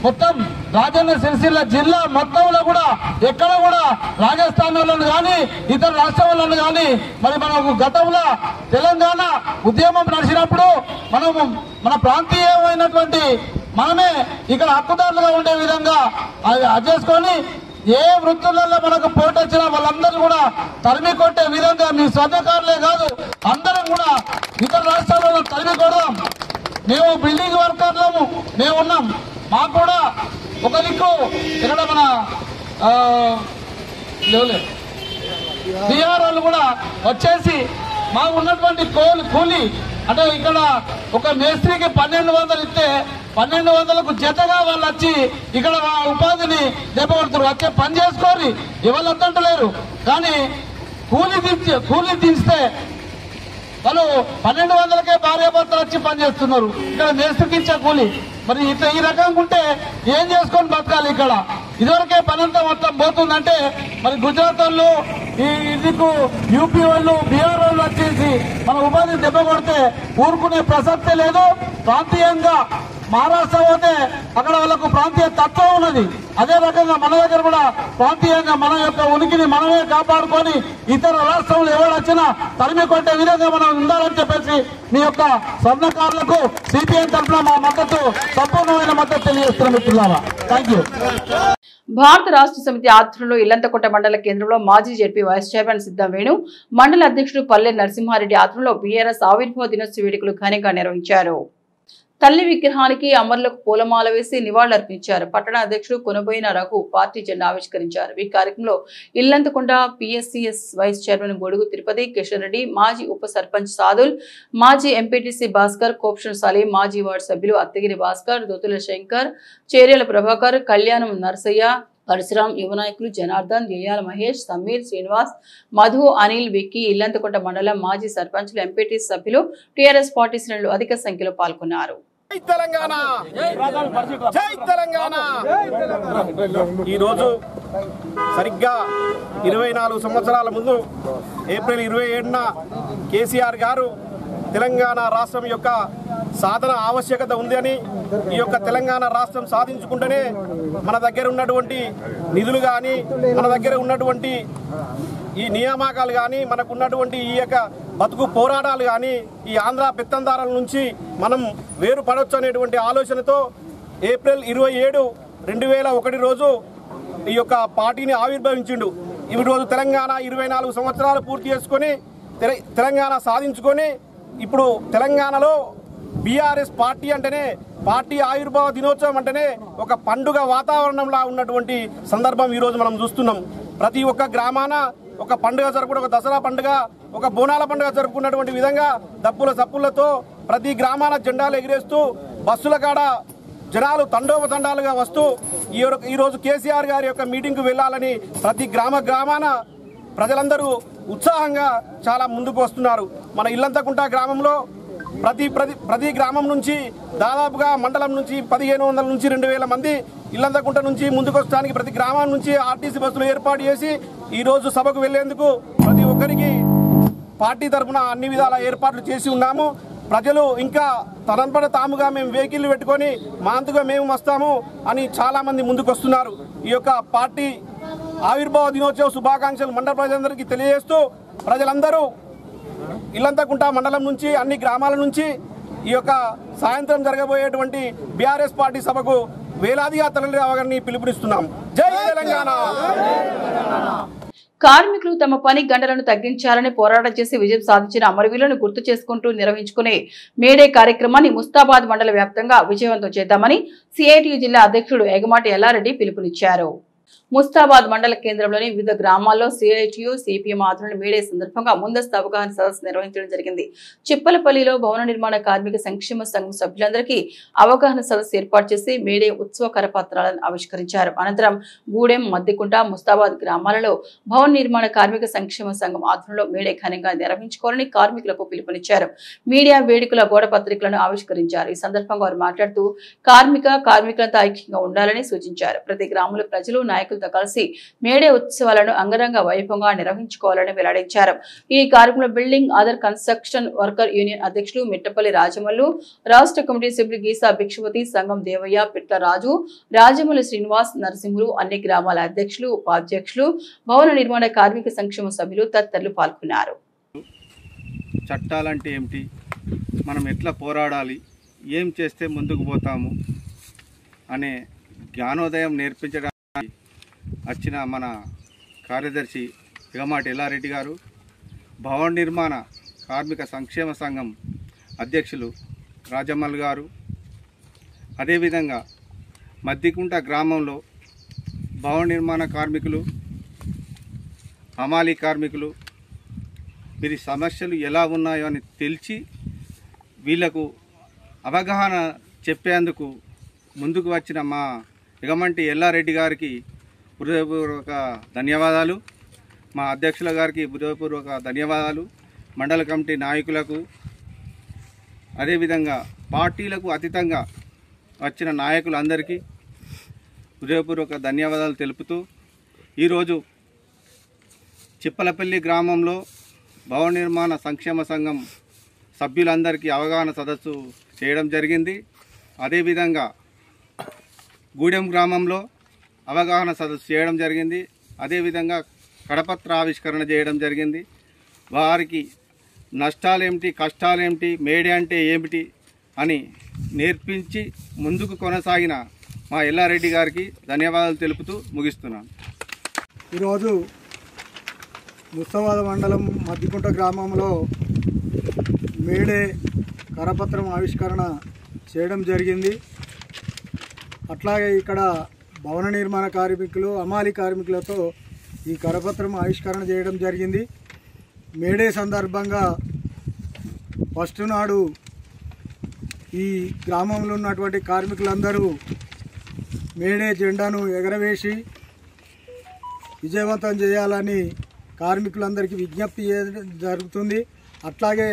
మొత్తం రాజన్న సిరిసిల్ల జిల్లా మొత్తంలో కూడా ఎక్కడ కూడా రాజస్థాన్ వాళ్ళను కానీ ఇతర రాష్ట్ర వాళ్ళను కానీ మరి మనకు గతంలో తెలంగాణ ఉద్యమం నడిచినప్పుడు మన ప్రాంతీయమైనటువంటి మనమే ఇక్కడ హక్కుదారులుగా ఉండే విధంగా అది చేసుకొని ఏ వృత్తులలో మనకు పోటీ వచ్చినా వాళ్ళందరూ కూడా తరిమి కొట్టే విధంగా మీ స్వర్ణకారులే కాదు అందరం కూడా ఇతర రాష్ట్రాలలో తరిమి కొడదాం. మేము బిల్డింగ్ వర్కర్లము, మేము ఉన్నాం. మాకు కూడా ఒక దిక్కు ఇక్కడ మన బీహార్ వాళ్ళు కూడా వచ్చేసి మాకు ఉన్నటువంటి కూలి అంటే ఇక్కడ ఒక మేస్త్రికి 1200 ఇస్తే 1200కు జతగా వాళ్ళు వచ్చి ఇక్కడ ఉపాధిని దెబ్బకొడుతున్నారు. వచ్చే పని చేసుకోరు, ఎవరు వద్దంటలేరు. కానీ కూలి దించితే వాళ్ళు 1200కే భార్యాభర్తలు వచ్చి పనిచేస్తున్నారు. ఇక్కడ మేస్త్రికి ఇచ్చే కూలి మరి ఇట్లా ఈ రకంగా ఉంటే ఏం చేసుకొని బతకాలి? ఇక్కడ ఇదివరకే పనంతా మొత్తం పోతుందంటే మరి గుజరాత్ వాళ్ళు ఇదికు యూపీ వాళ్ళు బీహార్ వాళ్ళు వచ్చేసి మన ఉపాధిని దెబ్బ కొడితే ఊరుకునే ప్రసక్తే లేదు. ప్రాంతీయంగా మహారాష్ట్ర పోతే అక్కడ వాళ్ళకు ప్రాంతీయ తత్వం ఉన్నది. అదే రకంగా మన దగ్గర కూడా ప్రాంతీయంగా మన యొక్క ఉనికిని మనమే కాపాడుకొని ఇతర రాష్ట్రంలో ఎవరు వచ్చినా తరిమి కొట్టే విధంగా మనం ఉండాలని చెప్పేసి మీ యొక్క స్వర్ణకారులకు సిపిఎం తరఫున మా మద్దతు, సంపూర్ణమైన మద్దతు తెలియజేస్తున్నాం మిత్రులారా. Thank you. భారత రాష్ట్ర సమితి ఆధ్వర్యంలో ఇల్లంతకోట మండల కేంద్రంలో మాజీ జెడ్పీ వైస్ చైర్మన్ సిద్ధం వేణు, మండల అధ్యక్షుడు పల్లె నరసింహారెడ్డి ఆధ్వర్యంలో బీఆర్ఎస్ ఆవిర్భావ దినోత్సవ వేడుకలు ఘనంగా నిర్వహించారు. తల్లి విగ్రహానికి అమరులకు పూలమాల వేసి నివాళులర్పించారు. పట్టణ అధ్యక్షుడు కొనబోయిన రఘు పార్టీ జెండా ఆవిష్కరించారు. ఈ కార్యక్రమంలో ఇల్లంతకొండ పిఎస్సిఎస్ వైస్ చైర్మన్ గొడుగు తిరుపతి, కిషన్ రెడ్డి, మాజీ ఉప సర్పంచ్ సాదుల్, మాజీ ఎంపీటీసీ భాస్కర్, కోప్షన్ సలీం, మాజీ వార్డు సభ్యులు అత్తగిరి భాస్కర్, దొతుల శంకర్, చేర్యల ప్రభాకర్, కళ్యాణం నరసయ్య, పరశురాం, యువ నాయకులు జనార్దన్, జయాల మహేష్, సమీర్, శ్రీనివాస్, మధు, అనిల్, విక్కీ, ఇల్లంతకొండ మండలం మాజీ సర్పంచ్లు, ఎంపీటీసీ సభ్యులు, టీఆర్ఎస్ పార్టీ శ్రేణులు అధిక సంఖ్యలో పాల్గొన్నారు. ఈ రోజు సరిగ్గా 24 సంవత్సరాల ముందు ఏప్రిల్ 27న కేసీఆర్ గారు తెలంగాణ రాష్ట్రం యొక్క సాధన ఆవశ్యకత ఉంది అని, ఈ యొక్క తెలంగాణ రాష్ట్రం సాధించుకుంటేనే మన దగ్గర ఉన్నటువంటి నిధులు కానీ, మన దగ్గర ఉన్నటువంటి ఈ నియామకాలు కానీ, మనకు ఉన్నటువంటి ఈ యొక్క బతుకు పోరాటాలు కానీ ఈ ఆంధ్ర పెత్తందారుల నుంచి మనం వేరుపడవచ్చు అనేటువంటి ఆలోచనతో ఏప్రిల్ 27, 2001 రోజు ఈ యొక్క పార్టీని ఆవిర్భవించిండు. ఈ రోజు తెలంగాణ 24 సంవత్సరాలు పూర్తి చేసుకొని తెలంగాణ సాధించుకొని ఇప్పుడు తెలంగాణలో బీఆర్ఎస్ పార్టీ అంటేనే, పార్టీ ఆవిర్భావ దినోత్సవం అంటేనే ఒక పండుగ వాతావరణంలా ఉన్నటువంటి సందర్భం ఈరోజు మనం చూస్తున్నాం. ప్రతి ఒక్క గ్రామాన ఒక పండుగ జరుపుకుంటే, ఒక దసరా పండుగ, ఒక బోనాల పండుగ జరుపుకున్నటువంటి విధంగా దప్పుల సప్పులతో ప్రతి గ్రామాన జెండాలు ఎగిరేస్తూ బస్సుల కాడ జనాలు తండోపతండాలుగా వస్తూ ఈరోజు కేసీఆర్ గారి యొక్క మీటింగ్కు వెళ్ళాలని ప్రతి గ్రామాన ప్రజలందరూ ఉత్సాహంగా చాలా ముందుకు వస్తున్నారు. మన ఇల్లంతకుంట గ్రామంలో ప్రతి గ్రామం నుంచి దాదాపుగా మండలం నుంచి 1500 నుంచి 2000 మంది ఇల్లంతకుంట నుంచి ముందుకొస్తానికి ప్రతి గ్రామం నుంచి ఆర్టీసీ బస్సులు ఏర్పాటు చేసి ఈరోజు సభకు వెళ్లేందుకు ప్రతి ఒక్కరికి పార్టీ తరఫున అన్ని విధాల ఏర్పాట్లు చేసి ఉన్నాము. ప్రజలు ఇంకా తనంపడ తాముగా మేము వెహికల్ పెట్టుకొని మాంతుగా మేము వస్తాము అని చాలా మంది ముందుకు వస్తున్నారు. ఈ యొక్క పార్టీ ఆవిర్భావ దినోత్సవ శుభాకాంక్షలు మండల ప్రజలందరికీ తెలియజేస్తూ ప్రజలందరూ ఇల్లంతకుంట మండలం నుంచి అన్ని గ్రామాల నుంచి ఈ యొక్క సాయంత్రం జరగబోయేటువంటి బీఆర్ఎస్ పార్టీ సభకు వేలాదిగా తరలి రావాలని పిలుపునిస్తున్నాం. జై తెలంగాణ. కార్మికులు తమ పని గంటలను తగ్గించాలని పోరాటం చేసి విజయం సాధించిన అమరవీరులను గుర్తు చేసుకుంటూ నిర్వహించుకునే మేడే కార్యక్రమాన్ని ముస్తాబాద్ మండల వ్యాప్తంగా విజయవంతం చేద్దామని సిఐటియు జిల్లా అధ్యక్షుడు ఎగమాటి ఎల్లారెడ్డి పిలుపునిచ్చారు. ముస్తాబాద్ మండల కేంద్రంలోని వివిధ గ్రామాల్లో సిఐటియు సిపిఎం ఆధ్వర్యంలో మేడే సందర్భంగా ముందస్తు అవగాహన సదస్సు నిర్వహించడం జరిగింది. చిప్పలపల్లిలో భవన నిర్మాణ కార్మిక సంక్షేమ సంఘం సభ్యులందరికీ అవగాహన సదస్సు ఏర్పాటు చేసి మేడే ఉత్సవ కరపత్రాలను ఆవిష్కరించారు. అనంతరం గూడెం, మద్దికుంట, ముస్తాబాద్ గ్రామాలలో భవన నిర్మాణ కార్మిక సంక్షేమ సంఘం ఆధ్వర్యంలో మేడే ఘనంగా నిర్వహించుకోవాలని కార్మికులకు పిలుపునిచ్చారు. మీడియా వేడుకల గోడ పత్రికలను ఆవిష్కరించారు. ఈ సందర్భంగా వారు మాట్లాడుతూ కార్మికులంతా ఐక్యంగా ఉండాలని సూచించారు. ప్రతి గ్రామంలో ప్రజలు నాయకులతో కలిసి మేడే ఉత్సవాలను అంగరంగ వైభవంగా నిర్వహించుకోవాలని వెల్లడించారు. ఈ కార్యక్రమంలో building Aadhaar construction worker union అధ్యక్షులు మిట్టపల్లి రాజమల్లు, రాష్ట్ర కమిటీ సభ్యులు గీసా భిక్షపతి, సంఘం దేవయ్య, పిట్ల రాజు, రాజమల్లి శ్రీనివాస్, నరసింహులు, అన్ని గ్రామాల అధ్యక్షులు, ఉపాధ్యక్షులు, భవన నిర్మాణ కార్మిక సంక్షేమ సభ్యులు తదితరులు పాల్గొన్నారు. చట్టాలంటే ఏమిటి, మనం ఎట్లా పోరాడాలి, ఏం చేస్తే ముందుకు పోతాము అనే జ్ఞానోదయం నేర్పించడానికి వచ్చిన మన కార్యదర్శి ఎగమాటి ఎల్లారెడ్డి గారు, భవన నిర్మాణ కార్మిక సంక్షేమ సంఘం అధ్యక్షులు రాజమల్ గారు, అదేవిధంగా మద్దికుంట గ్రామంలో భవన నిర్మాణ కార్మికులు, హమాలీ కార్మికులు వీరి సమస్యలు ఎలా ఉన్నాయో అని తెలిసి వీళ్లకు అవగాహన చెప్పేందుకు ముందుకు వచ్చిన మా ఎగమంటి ఎల్లారెడ్డి గారికి హృదయపూర్వక ధన్యవాదాలు. మా అధ్యక్షుల గారికి హృదయపూర్వక ధన్యవాదాలు. మండల కమిటీ నాయకులకు, అదేవిధంగా పార్టీలకు అతీతంగా వచ్చిన నాయకులందరికీ హృదయపూర్వక ధన్యవాదాలు తెలుపుతూ ఈరోజు చిప్పలపల్లి గ్రామంలో భవన నిర్మాణ సంక్షేమ సంఘం సభ్యులందరికీ అవగాహన సదస్సు చేయడం జరిగింది. అదేవిధంగా గూడెం గ్రామంలో అవగాహన సదస్సు చేయడం జరిగింది. అదేవిధంగా కడపత్ర ఆవిష్కరణ చేయడం జరిగింది. వారికి నష్టాలేమిటి, కష్టాలేమిటి, మేడే అంటే ఏమిటి అని నేర్పించి ముందుకు కొనసాగిన మా ఎల్లారెడ్డి గారికి ధన్యవాదాలు తెలుపుతూ ముగిస్తున్నాను. ఈరోజు ముస్తాబాద్ మండలం మద్దికుంట గ్రామంలో మేడే కరపత్రం ఆవిష్కరణ చేయడం జరిగింది. అట్లాగే ఇక్కడ భవన నిర్మాణ కార్మికులు, హమాలీ కార్మికులతో ఈ కరపత్రం ఆవిష్కరణ చేయడం జరిగింది. మేడే సందర్భంగా ఫస్ట్ నాడు ఈ గ్రామంలో ఉన్నటువంటి కార్మికులందరూ మేడే జెండాను ఎగరవేసి విజయవంతం చేయాలని కార్మికులందరికీ విజ్ఞప్తి చేయడం జరుగుతుంది. అట్లాగే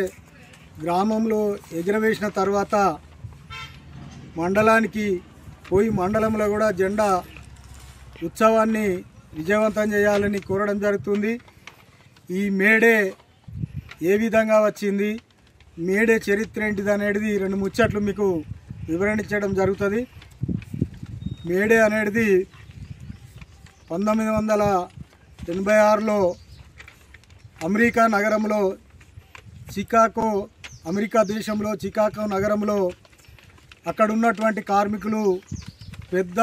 గ్రామంలో ఎగరవేసిన తర్వాత మండలానికి పోయి మండలంలో కూడా జెండా ఉత్సవాన్ని విజయవంతం చేయాలని కోరడం జరుగుతుంది. ఈ మేడే ఏ విధంగా వచ్చింది, మేడే చరిత్ర ఏంటిది అనేది 2 ముచ్చట్లు మీకు వివరించడం జరుగుతుంది. మేడే అనేది 1986లో అమెరికా నగరంలో చికాగో, అమెరికా దేశంలో చికాగో నగరంలో అక్కడ ఉన్నటువంటి కార్మికులు, పెద్ద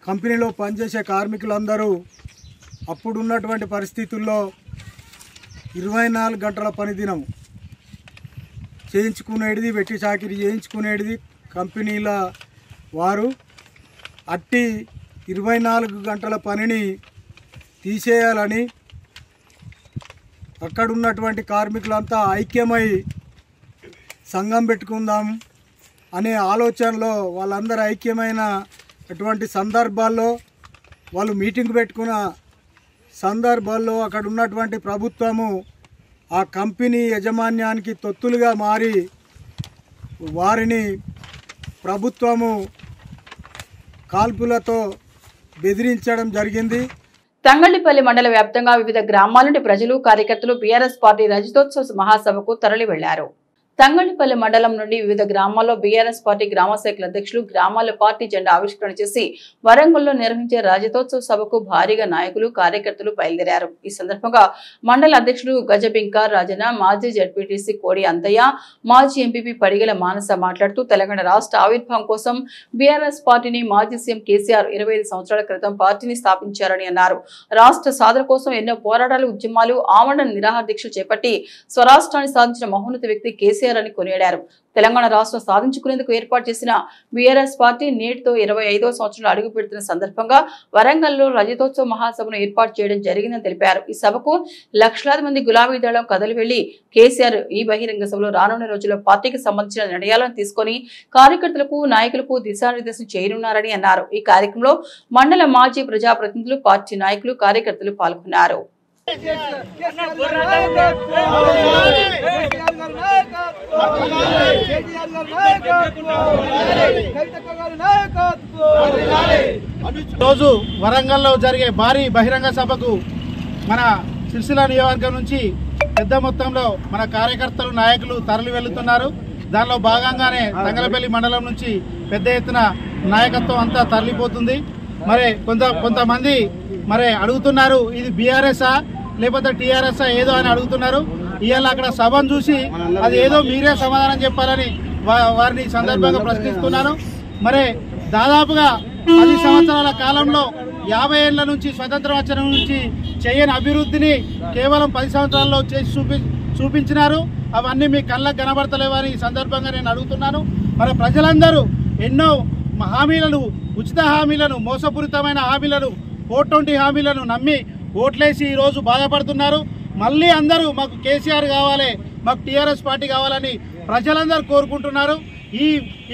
కంపెనీలో పనిచేసే కార్మికులందరూ అప్పుడున్నటువంటి పరిస్థితుల్లో 24 గంటల పనిదినం చేయించుకునేది, వెట్టి చాకిరీ చేయించుకునేది కంపెనీల వారు. అట్టి 24 గంటల పనిని తీసేయాలని అక్కడున్నటువంటి కార్మికులంతా ఐక్యమై సంఘం పెట్టుకుందాం అనే ఆలోచనలో వాళ్ళందరూ ఐక్యమైన అటువంటి సందర్భాల్లో వాళ్ళు మీటింగ్ పెట్టుకున్న సందర్భాల్లో అక్కడ ఉన్నటువంటి ప్రభుత్వము ఆ కంపెనీ యాజమాన్యానికి తొత్తులుగా మారి వారిని ప్రభుత్వము కాల్పులతో బెదిరించడం జరిగింది. తంగళ్లపల్లి మండల వ్యాప్తంగా వివిధ గ్రామాల నుండి ప్రజలు కార్యకర్తలు బీఆర్ఎస్ పార్టీ రజతోత్సవ మహాసభకు తరలి వెళ్లారు. తంగళ్లపల్లి మండలం నుండి వివిధ గ్రామాల్లో బీఆర్ఎస్ పార్టీ గ్రామ శాఖల అధ్యక్షులు గ్రామాల పార్టీ జెండా ఆవిష్కరణ చేసి వరంగల్లో నిర్వహించే రజతోత్సవ సభకు భారీగా నాయకులు కార్యకర్తలు బయలుదేరారు. ఈ సందర్భంగా మండల అధ్యక్షులు గజబింక రాజన, మాజీ జడ్పీటీసీ కోడి అంతయ్య, మాజీ ఎంపీపీ పడిగల మానస మాట్లాడుతూ తెలంగాణ రాష్ట్ర ఆవిర్భావం కోసం బీఆర్ఎస్ పార్టీని మాజీ సీఎం కేసీఆర్ 25 సంవత్సరాల క్రితం పార్టీని స్థాపించారని అన్నారు. రాష్ట్ర సాధన కోసం ఎన్నో పోరాటాలు, ఉద్యమాలు, ఆమరణ నిరాహార దీక్షలు చేపట్టి స్వరాష్ట్రాన్ని సాధించిన మహోన్నత వ్యక్తి కేసీఆర్ అని కొనియాడారు. తెలంగాణ రాష్ట్రం సాధించుకునేందుకు ఏర్పాటు చేసిన బీఆర్ఎస్ పార్టీ నేటితో 25వ సంవత్సరంలో అడుగు పెడుతున్న సందర్భంగా వరంగల్లో రజతోత్సవ మహాసభను ఏర్పాటు చేయడం జరిగిందని తెలిపారు. ఈ సభకు లక్షలాది మంది గులాబీ దళం కదలి వెళ్లి కేసీఆర్ ఈ బహిరంగ సభలో రానున్న రోజుల్లో పార్టీకి సంబంధించిన నిర్ణయాలను తీసుకుని కార్యకర్తలకు, నాయకులకు దిశానిర్దేశం చేయనున్నారని అన్నారు. ఈ కార్యక్రమంలో మండల మాజీ ప్రజాప్రతినిధులు, పార్టీ నాయకులు, కార్యకర్తలు పాల్గొన్నారు. రోజు వరంగల్లో జరిగే భారీ బహిరంగ సభకు మన సిరిసిల్ల నియోజకవర్గం నుంచి పెద్ద మొత్తంలో మన కార్యకర్తలు, నాయకులు తరలి వెళ్తున్నారు. దానిలో భాగంగానే తంగలపల్లి మండలం నుంచి పెద్ద ఎత్తున నాయకత్వం అంతా తరలిపోతుంది. మరి కొంతమంది మరి అడుగుతున్నారు, ఇది బీఆర్ఎస్ఆ లేకపోతే టీఆర్ఎస్ఆ ఏదో అని అడుగుతున్నారు. ఇవాళ అక్కడ సభను చూసి అది ఏదో మీరే సమాధానం చెప్పాలని వారిని సందర్భంగా ప్రశ్నిస్తున్నాను. మరి దాదాపుగా 10 సంవత్సరాల కాలంలో 50 ఏళ్ల నుంచి స్వతంత్రం వచ్చిన నుంచి చేయని అభివృద్ధిని కేవలం 10 సంవత్సరాల్లో చేసి చూపించినారు. అవన్నీ మీ కళ్ళకు కనబడతలేవని ఈ సందర్భంగా నేను అడుగుతున్నాను. మరి ప్రజలందరూ ఎన్నో హామీలను, ఉచిత హామీలను, మోసపూరితమైన హామీలను, 420 హామీలను నమ్మి ఓట్లేసి ఈరోజు బాధపడుతున్నారు. మళ్ళీ అందరూ మాకు కేసీఆర్ కావాలి, మాకు టీఆర్ఎస్ పార్టీ కావాలని ప్రజలందరూ కోరుకుంటున్నారు.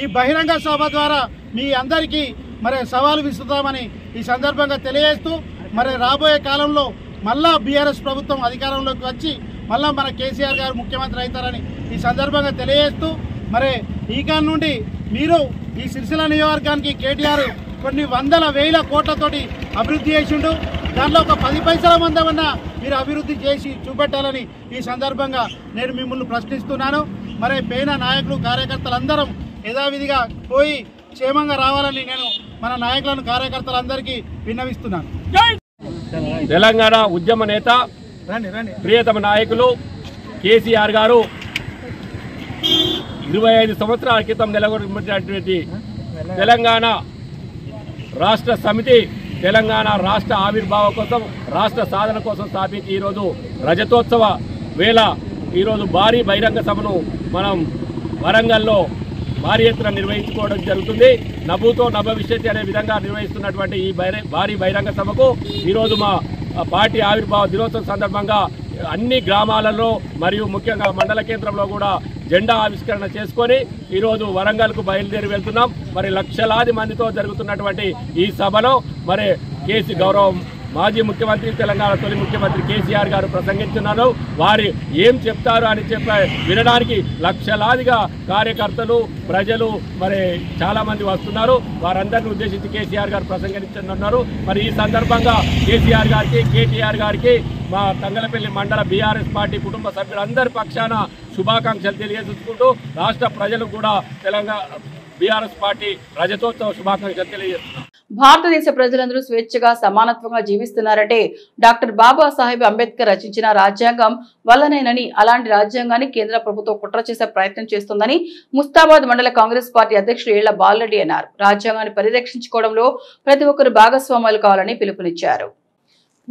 ఈ బహిరంగ సభ ద్వారా మీ అందరికీ మరి సవాలు విసురుతామని ఈ సందర్భంగా తెలియజేస్తూ, మరి రాబోయే కాలంలో మళ్ళా బీఆర్ఎస్ ప్రభుత్వం అధికారంలోకి వచ్చి మళ్ళా మన కేసీఆర్ గారు ముఖ్యమంత్రి అవుతారని ఈ సందర్భంగా తెలియజేస్తూ, మరి ఈ కాలం నుండి మీరు ఈ సిరిసిల్ల నియోజకవర్గానికి కేటీఆర్ కొన్ని వందల వేల కోట్లతోటి అభివృద్ధి చేసిండు. దాంట్లో ఒక 10 పైసల మందమన్నా మీరు అభివృద్ధి చేసి చూపెట్టాలని ఈ సందర్భంగా నేను మిమ్మల్ని ప్రశ్నిస్తున్నాను. మరి పేన నాయకులు, కార్యకర్తలందరం యథావిధిగా పోయి క్షేమంగా రావాలని నేను మన నాయకులను, కార్యకర్తలందరికీ విన్నవిస్తున్నాను. తెలంగాణ ఉద్యమ నేత, ప్రియతమ నాయకులు కేసీఆర్ గారు 25 సంవత్సరాల క్రితం నెలకొల్పినటువంటి తెలంగాణ రాష్ట్ర సమితి తెలంగాణ రాష్ట్ర ఆవిర్భావం కోసం, రాష్ట్ర సాధన కోసం స్థాపించి ఈరోజు రజతోత్సవ వేళ ఈరోజు భారీ బహిరంగ సభను మనం వరంగల్లో భారీ ఎత్తున నిర్వహించుకోవడం జరుగుతుంది. నభూతో నభవిష్యత్ అనే విధంగా నిర్వహిస్తున్నటువంటి ఈ భారీ బహిరంగ సభకు ఈరోజు మా పార్టీ ఆవిర్భావ దినోత్సవం సందర్భంగా అన్ని గ్రామాలలో మరియు ముఖ్యంగా మండల కేంద్రంలో కూడా జెండా ఆవిష్కరణ చేసుకొని ఈరోజు వరంగల్కు బయలుదేరి వెళ్తున్నాం. మరి లక్షలాది మందితో జరుగుతున్నటువంటి ఈ సభలో మరి గౌరవం మాజీ ముఖ్యమంత్రి, తెలంగాణ తొలి ముఖ్యమంత్రి కేసీఆర్ గారు ప్రసంగిస్తున్నారు. వారి ఏం చెప్తారు అని వినడానికి లక్షలాదిగా కార్యకర్తలు, ప్రజలు మరి చాలా మంది వస్తున్నారు. వారందరిని ఉద్దేశించి కేసీఆర్ గారు ప్రసంగించనున్నారు. మరి ఈ సందర్భంగా కేసీఆర్ గారికి, కేటీఆర్ గారికి మా తంగలపల్లి మండల బీఆర్ఎస్ పార్టీ కుటుంబ సభ్యులందరి పక్షాన శుభాకాంక్షలు తెలియజేసుకుంటూ రాష్ట్ర ప్రజలకు కూడా తెలంగాణ బీఆర్ఎస్ పార్టీ రజతోత్సవ శుభాకాంక్షలు తెలియజేస్తున్నారు. భారతదేశ ప్రజలందరూ స్వేచ్ఛగా, సమానత్వంగా జీవిస్తున్నారంటే డాక్టర్ బాబాసాహెబ్ అంబేద్కర్ రచించిన రాజ్యాంగం వల్లనేనని, అలాంటి రాజ్యాంగాన్ని కేంద్ర ప్రభుత్వం కుట్ర చేసే ప్రయత్నం చేస్తోందని ముస్తాబాద్ మండల కాంగ్రెస్ పార్టీ అధ్యక్షుడు ఏళ్ల బాలరెడ్డి అన్నారు. రాజ్యాంగాన్ని పరిరక్షించుకోవడంలో ప్రతి ఒక్కరు భాగస్వాములు కావాలని పిలుపునిచ్చారు.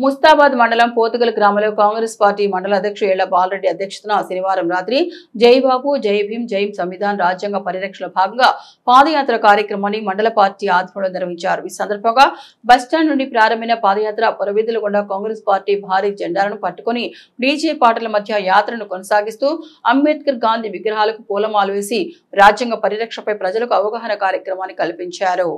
ముస్తాబాద్ మండలం పోతుగల్ గ్రామంలో కాంగ్రెస్ పార్టీ మండల అధ్యక్షుడు ఏళ్ల బాలరెడ్డి అధ్యక్షతన శనివారం రాత్రి జై బాబు, జై భీమ్, జై సంవిధాన్, రాజ్యాంగ పరిరక్షణ భాగంగా పాదయాత్ర కార్యక్రమాన్ని మండల పార్టీ ఆధ్వర్యంలో నిర్వహించారు. ఈ సందర్భంగా బస్టాండ్ నుండి ప్రారంభమైన పాదయాత్ర పురవీధుల గుండా కాంగ్రెస్ పార్టీ భారీ జెండాలను పట్టుకుని డీజే పాటల మధ్య యాత్రను కొనసాగిస్తూ అంబేద్కర్, గాంధీ విగ్రహాలకు పూలమాలు వేసి రాజ్యాంగ పరిరక్షణపై ప్రజలకు అవగాహన కార్యక్రమాన్ని కల్పించారు.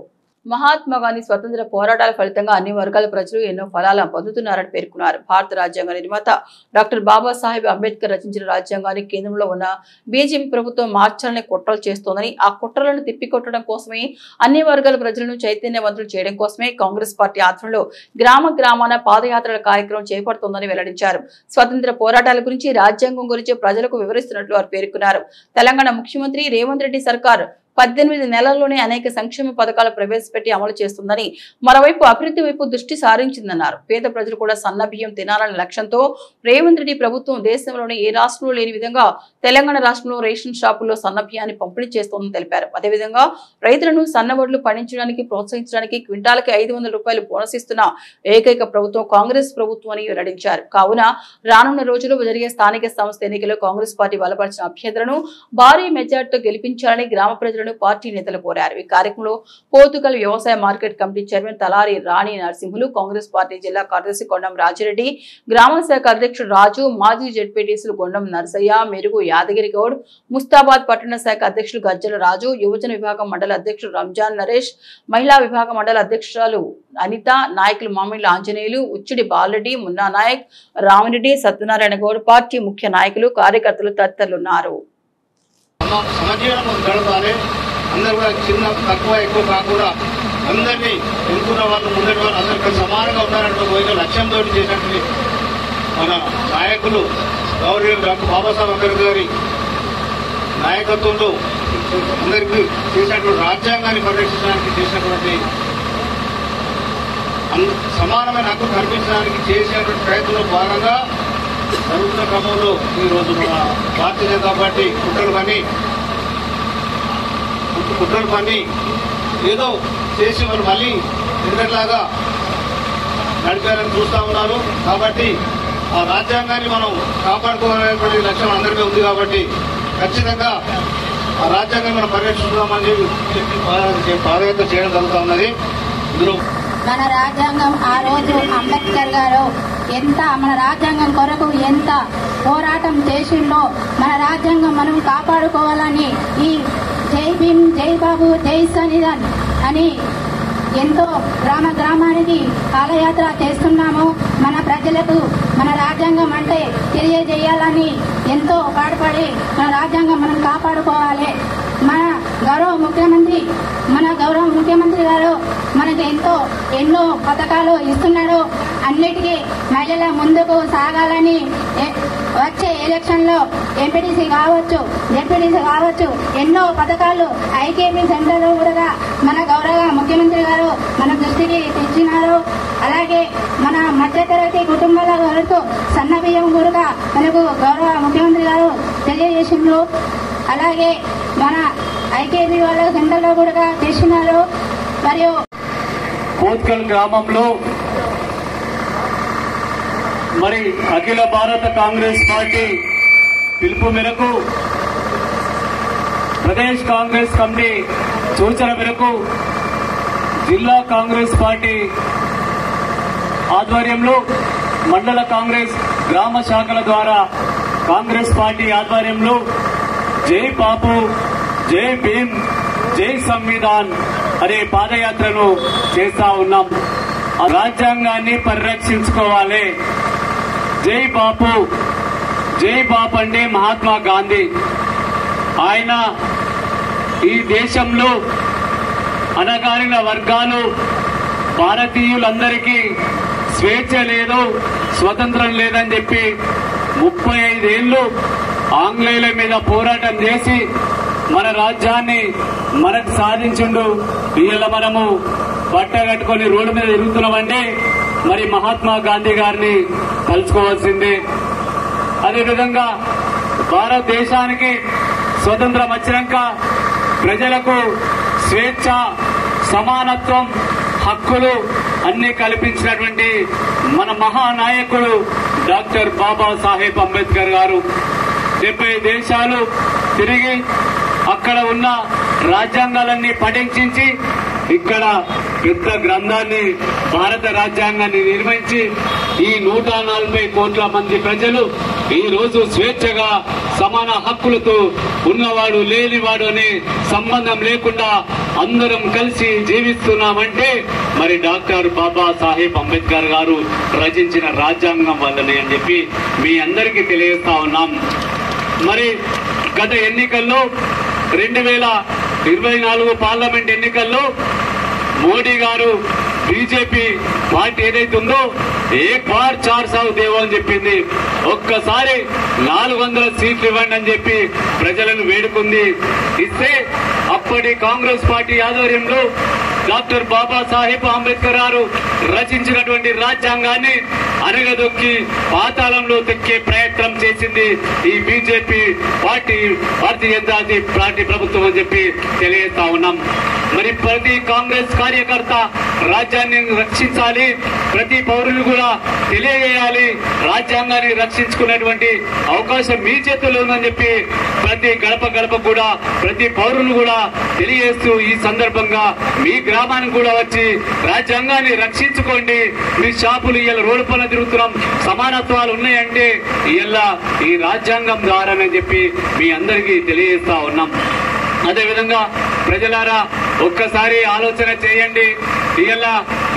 మహాత్మా గాంధీ స్వతంత్ర పోరాటాల ఫలితంగా అన్ని వర్గాల ప్రజలు ఎన్నో ఫలాలను పొందుతున్నారని పేర్కొన్నారు. భారత రాజ్యాంగ నిర్మాత డాక్టర్ బాబాసాహెబ్ అంబేద్కర్ రచించిన రాజ్యాంగాన్ని కేంద్రంలో ఉన్న బీజేపీ ప్రభుత్వం మార్చాలని కుట్రలు చేస్తోందని, ఆ కుట్రలను తిప్పికొట్టడం కోసమే అన్ని వర్గాల ప్రజలను చైతన్యవంతులు చేయడం కోసమే కాంగ్రెస్ పార్టీ ఆధ్వర్యంలో గ్రామ గ్రామాన పాదయాత్రల కార్యక్రమం చేపడుతోందని వెల్లడించారు. స్వతంత్ర పోరాటాల గురించి, రాజ్యాంగం గురించి ప్రజలకు వివరిస్తున్నట్లు వారు పేర్కొన్నారు. తెలంగాణ ముఖ్యమంత్రి రేవంత్ రెడ్డి సర్కార్ 18 నెలల్లోనే అనేక సంక్షేమ పథకాలు ప్రవేశపెట్టి అమలు చేస్తుందని, మరోవైపు అభివృద్ధి వైపు దృష్టి సారించిందన్నారు. పేద ప్రజలు కూడా సన్న బియ్యం తినాలనే లక్ష్యంతో రేవంత్ రెడ్డి ప్రభుత్వం దేశంలోని ఏ రాష్ట్రంలో లేని విధంగా తెలంగాణ రాష్ట్రంలో రేషన్ షాపుల్లో సన్న బియ్యాన్ని పంపిణీ చేస్తోందని తెలిపారు. అదేవిధంగా రైతులను సన్నవడ్లు పండించడానికి ప్రోత్సహించడానికి క్వింటాలకి 500 రూపాయలు బోనస్ ఇస్తున్న ఏకైక ప్రభుత్వం కాంగ్రెస్ ప్రభుత్వం అని వెల్లడించారు. కావున రానున్న రోజుల్లో జరిగే స్థానిక సంస్థ ఎన్నికల్లో కాంగ్రెస్ పార్టీ బలపరిచిన అభ్యర్థులను భారీ మెజార్టీతో గెలిపించాలని గ్రామ ప్రజలు పార్టీ నేతలు కోరారు. ఈ కార్యక్రమంలో పోతుగల్ వ్యవసాయ మార్కెట్ కమిటీ చైర్మన్ తలారి రాణి నరసింహులు, కాంగ్రెస్ పార్టీ జిల్లా కార్యదర్శి కొండం రాజిరెడ్డి, గ్రామ శాఖ అధ్యక్షుడు రాజు, మాజీ జెడ్పీటీసీలు కొండం నరసయ్య, మెరుగు యాదగిరి గౌడ్, ముస్తాబాద్ పట్టణ శాఖ అధ్యక్షులు గజ్జల రాజు, యువజన విభాగం మండల అధ్యక్షుడు రంజాన్ నరేష్, మహిళా విభాగ మండల అధ్యక్షురాలు అనిత, నాయకులు మామిళ్ళ ఆంజనేయులు, ఉచ్చిడి బాలరెడ్డి, మున్నా నాయక్, రామిరెడ్డి, సత్యనారాయణ గౌడ్, పార్టీ ముఖ్య నాయకులు, కార్యకర్తలు తదితరులున్నారు. సమజీవనం గడపాలి. అందరూ కూడా చిన్న తక్కువ ఎక్కువ కాకుండా అందరినీ ఎన్నుకున్న వాళ్ళు ముందటి వాళ్ళు అందరికీ సమానంగా ఉన్నారంటూ పోయిన లక్ష్యంతో చేసినటువంటి మన నాయకులు గౌరవ డాక్టర్ బాబాసాహెబ్ అంబేద్కర్ గారి నాయకత్వంలో అందరికీ చేసినటువంటి రాజ్యాంగాన్ని పరిరక్షించడానికి చేసినటువంటి సమానమైన హక్కు కల్పించడానికి చేసినటువంటి ప్రయత్నంలో భాగంగా జరుగుతున్న క్రమంలో ఈరోజు మన భారతీయ జనతా పార్టీ కుట్రలు పని ఏదో చేసి వాళ్ళు మళ్ళీ ఎందుకట్లాగా నడిపేయాలని చూస్తూ ఉన్నారు. కాబట్టి ఆ రాజ్యాంగాన్ని మనం కాపాడుకోవాలనేటువంటి లక్ష్యం అందరికీ ఉంది. కాబట్టి ఖచ్చితంగా ఆ రాజ్యాంగాన్ని మనం పరిరక్షిస్తున్నామని చెప్పి పాదయాత్ర చేయడం జరుగుతూ ఉన్నది. ఇందులో మన రాజ్యాంగం ఆ రోజు అంబేద్కర్ గారు మన రాజ్యాంగం కొరకు ఎంత పోరాటం చేసిండో, మన రాజ్యాంగం మనం కాపాడుకోవాలని ఈ జై భీమ్, జై బాబు, జై సన్నిధాన్ అని ఎంతో గ్రామ గ్రామానికి పాదయాత్ర చేస్తున్నాము. మన ప్రజలకు మన రాజ్యాంగం అంటే తెలియజేయాలని ఎంతో పాటుపడి మన రాజ్యాంగం మనం కాపాడుకోవాలి. మన గౌరవ ముఖ్యమంత్రి గారు మనకు ఎన్నో పథకాలు ఇస్తున్నాడు. అన్నిటికీ మహిళల ముందుకు సాగాలని వచ్చే ఎలక్షన్ లో ఎంపీటీసీ కావచ్చు, జెడ్పీటీసీ కావచ్చు, ఎన్నో పథకాలు ఐకేపీ సెంటర్ కూడా మన గౌరవ ముఖ్యమంత్రి గారు మన దృష్టికి తెచ్చినారు. అలాగే మన మధ్యతరగతి కుటుంబాల వరకు సన్న బియ్యం కూడా మనకు గౌరవ ముఖ్యమంత్రి గారు తెలియజేసిండ్రు. అలాగే మన ఐకేపీ వాళ్ళ సెంటర్లో కూడా తెచ్చినారు. మరియు పోత్కల్ గ్రామంలో మరి అఖిల భారత కాంగ్రెస్ పార్టీ పిలుపు మేరకు, ప్రదేశ్ కాంగ్రెస్ కమిటీ సూచన మేరకు జిల్లా కాంగ్రెస్ పార్టీ ఆధ్వర్యంలో మండల కాంగ్రెస్ గ్రామ శాఖల ద్వారా కాంగ్రెస్ పార్టీ ఆధ్వర్యంలో జై బాపు, జై భీమ్, జై సంవిధాన్ అనే పాదయాత్రను చేస్తా ఉన్నాం. రాజ్యాంగాన్ని పరిరక్షించుకోవాలి. జై బాపు, జై బాపు అంటే మహాత్మా గాంధీ. ఆయన ఈ దేశంలో అణగారిన వర్గాలు భారతీయులందరికీ స్వేచ్ఛ లేదు, స్వతంత్రం లేదని చెప్పి 35 ఏళ్లు ఆంగ్లేయుల మీద పోరాటం చేసి మన రాజ్యాన్ని మనకు సాధించిండు. వీళ్ళ మనము బట్ట కట్టుకుని రోడ్డు మీద తిరుగుతున్నామంటే మరి మహాత్మా గాంధీ గారిని కలుసుకోవాల్సిందే. అదేవిధంగా భారతదేశానికి స్వతంత్రం వచ్చినాక ప్రజలకు స్వేచ్ఛ, సమానత్వం, హక్కులు అన్ని కల్పించినటువంటి మన మహానాయకుడు డాక్టర్ బాబాసాహెబ్ అంబేద్కర్ గారు 70 దేశాలు తిరిగి అక్కడ ఉన్న రాజ్యాంగాలన్నీ పఠించి ఇక్కడ పెద్ద గ్రంథాన్ని, భారత రాజ్యాంగాన్ని నిర్మించి ఈ 140 కోట్ల మంది ప్రజలు ఈ రోజు స్వేచ్ఛగా సమాన హక్కులతో ఉన్నవాడు లేనివాడు అనే సంబంధం లేకుండా అందరం కలిసి జీవిస్తున్నామంటే మరి డాక్టర్ బాబాసాహెబ్ అంబేద్కర్ గారు రచించిన రాజ్యాంగం వల్లనే అని చెప్పి మీ అందరికీ తెలియజేస్తా ఉన్నాం. మరి గత ఎన్నికల్లో 2024 పార్లమెంట్ ఎన్నికల్లో మోడీ గారు బీజేపీ పార్టీ ఏదైతే ఉందో ఏక్ బార్ 400 దేవో అని చెప్పింది. ఒక్కసారి 400 సీట్లు ఇవ్వండి అని చెప్పి ప్రజలను వేడుకుంది. ఇస్తే అప్పటి కాంగ్రెస్ పార్టీ ఆధ్వర్యంలో డాక్టర్ బాబాసాహెబ్ అంబేద్కర్ గారు రచించినటువంటి రాజ్యాంగాన్ని అనగదొక్కి పాతాళంలో తెక్కే ప్రయత్నం చేసింది ఈ BJP party, Bharatiya Janata party ప్రభుత్వం అని చెప్పి తెలియజేస్తా ఉన్నాం. మరి ప్రతి కాంగ్రెస్ కార్యకర్త రాజ్యాన్ని రక్షించాలి, ప్రతి పౌరులు కూడా తెలియజేయాలి, రాజ్యాంగాన్ని రక్షించుకునేటువంటి అవకాశం మీ చేతుల్లో ఉందని చెప్పి ప్రతి గడప గడప కూడా ప్రతి పౌరులు కూడా తెలియజేస్తూ ఈ సందర్భంగా మీ గ్రామానికి కూడా వచ్చి రాజ్యాంగాన్ని రక్షించుకోండి. మీ షాపులు ఇలా రోడ్డు పైన తిరుగుతున్నాం, సమానత్వాలు ఉన్నాయంటే ఇలా ఈ రాజ్యాంగం ద్వారానే చెప్పి మీ అందరికీ తెలియజేస్తా ఉన్నాం. అదేవిధంగా ప్రజలారా ఒక్కసారి ఆలోచన చేయండి. ఇవాళ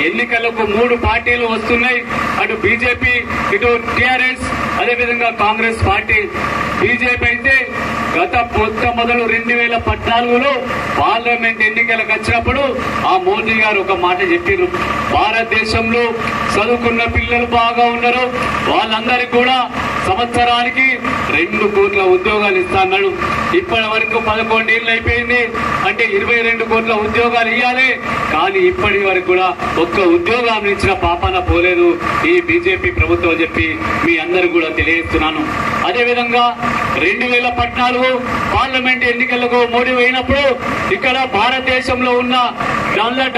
ఎన్నికలకు 3 పార్టీలు వస్తున్నాయి, అటు బీజేపీ, ఇటు టీఆర్ఎస్, అదేవిధంగా కాంగ్రెస్ పార్టీ. బీజేపీ అయితే గత మొదలు 2014లో పార్లమెంట్ ఎన్నికలకు వచ్చినప్పుడు ఆ మోదీ గారు ఒక మాట చెప్పారు, భారతదేశంలో చదువుకున్న పిల్లలు బాగా ఉన్నారు, వాళ్ళందరికీ కూడా సంవత్సరానికి 2 కోట్ల ఉద్యోగాలు ఇస్తా అన్నాడు. ఇప్పటి వరకు 11 ఏళ్ళు అయిపోయింది, అంటే 22 కోట్ల ఉద్యోగాలు ఇవ్వాలి, కానీ ఇప్పటి వరకు కూడా ఒక్క ఉద్యోగాన్ని ఇచ్చిన పాపాన పోలేదు ఈ బీజేపీ ప్రభుత్వం చెప్పి మీ అందరూ కూడా తెలియజేస్తున్నాను. అదేవిధంగా 2014 పార్లమెంట్ ఎన్నికలకు మోడీ అయినప్పుడు ఇక్కడ భారతదేశంలో ఉన్న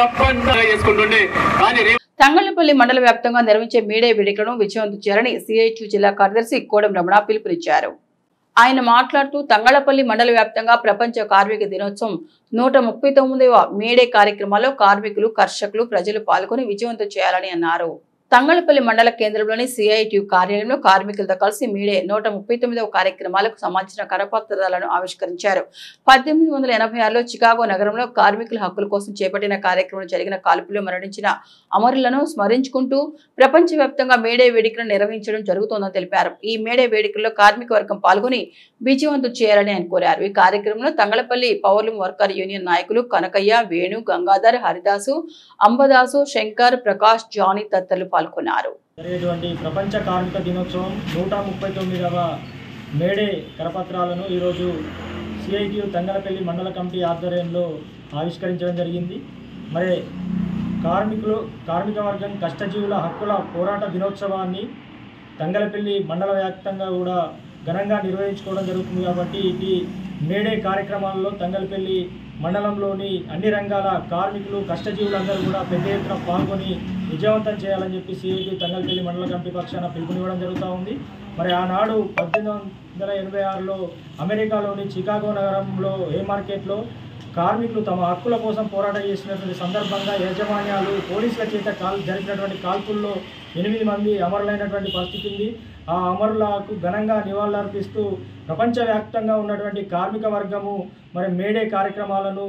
డబ్బంతా చేసుకుంటుండే, కానీ తంగళ్లపల్లి మండల వ్యాప్తంగా నిర్వహించే మీడియా వేడుకలను విజయవంతం చేయాలని సిఐటియు జిల్లా కార్యదర్శి కోడం రమణ పిలుపునిచ్చారు. ఆయన మాట్లాడుతూ తంగళ్లపల్లి మండల వ్యాప్తంగా ప్రపంచ కార్మిక దినోత్సవం 139వ మేడే కార్యక్రమాల్లో కార్మికులు, కర్షకులు, ప్రజలు పాల్గొని విజయవంతం చేయాలని అన్నారు. తంగళ్లపల్లి మండల కేంద్రంలోని సిఐటియు కార్యాలయంలో కార్మికులతో కలిసి మీడే 139వ కార్యక్రమాలకు సంబంధించిన కరపత్రాలను ఆవిష్కరించారు. 1886లో చికాగో నగరంలో కార్మికుల హక్కుల కోసం చేపట్టిన కార్యక్రమంలో జరిగిన కాల్పుల్లో మరణించిన అమరులను స్మరించుకుంటూ ప్రపంచవ్యాప్తంగా మేడే వేడుకలను నిర్వహించడం జరుగుతోందని తెలిపారు. ఈ మేడే వేడుకల్లో కార్మిక వర్గం పాల్గొని విజయవంతం చేయాలని ఆయన కోరారు. ఈ కార్యక్రమంలో తంగళ్లపల్లి పౌర్లం వర్కర్ యూనియన్ నాయకులు కనకయ్య, వేణు, గంగాధర్, హరిదాసు, అంబదాసు, శంకర్, ప్రకాష్, జానీ తదితరులు పాల్గొన్నారు. జరిగేటువంటి ప్రపంచ కార్మిక దినోత్సవం 139వ మేడే కరపత్రాలను ఈరోజు సిఐటియు తంగళ్లపల్లి మండల కమిటీ ఆధ్వర్యంలో ఆవిష్కరించడం జరిగింది. మరి కార్మిక వర్గం కష్టజీవుల హక్కుల పోరాట దినోత్సవాన్ని తంగళ్లపల్లి మండల వ్యాప్తంగా కూడా ఘనంగా నిర్వహించుకోవడం జరుగుతుంది. కాబట్టి ఈ మేడే కార్యక్రమాల్లో తంగళ్లపల్లి మండలంలోని అన్ని రంగాల కార్మికులు, కష్టజీవులందరూ కూడా పెద్ద ఎత్తున పాల్గొని విజయవంతం చేయాలని చెప్పి సిఐటియు తంగళ్లపల్లి మండల కమిటీ పక్షాన పిలుపునివ్వడం జరుగుతూ ఉంది. మరి ఆనాడు 1886లో అమెరికాలోని చికాగో నగరంలో ఏ మార్కెట్లో కార్మికులు తమ హక్కుల కోసం పోరాటం చేసినటువంటి సందర్భంగా యాజమాన్యాలు పోలీసుల చేత జరిపినటువంటి కాల్పుల్లో 8 మంది అమరులైనటువంటి పరిస్థితి ఉంది. ఆ అమరులకు ఘనంగా నివాళులర్పిస్తూ ప్రపంచవ్యాప్తంగా ఉన్నటువంటి కార్మిక వర్గము మరి మేడే కార్యక్రమాలను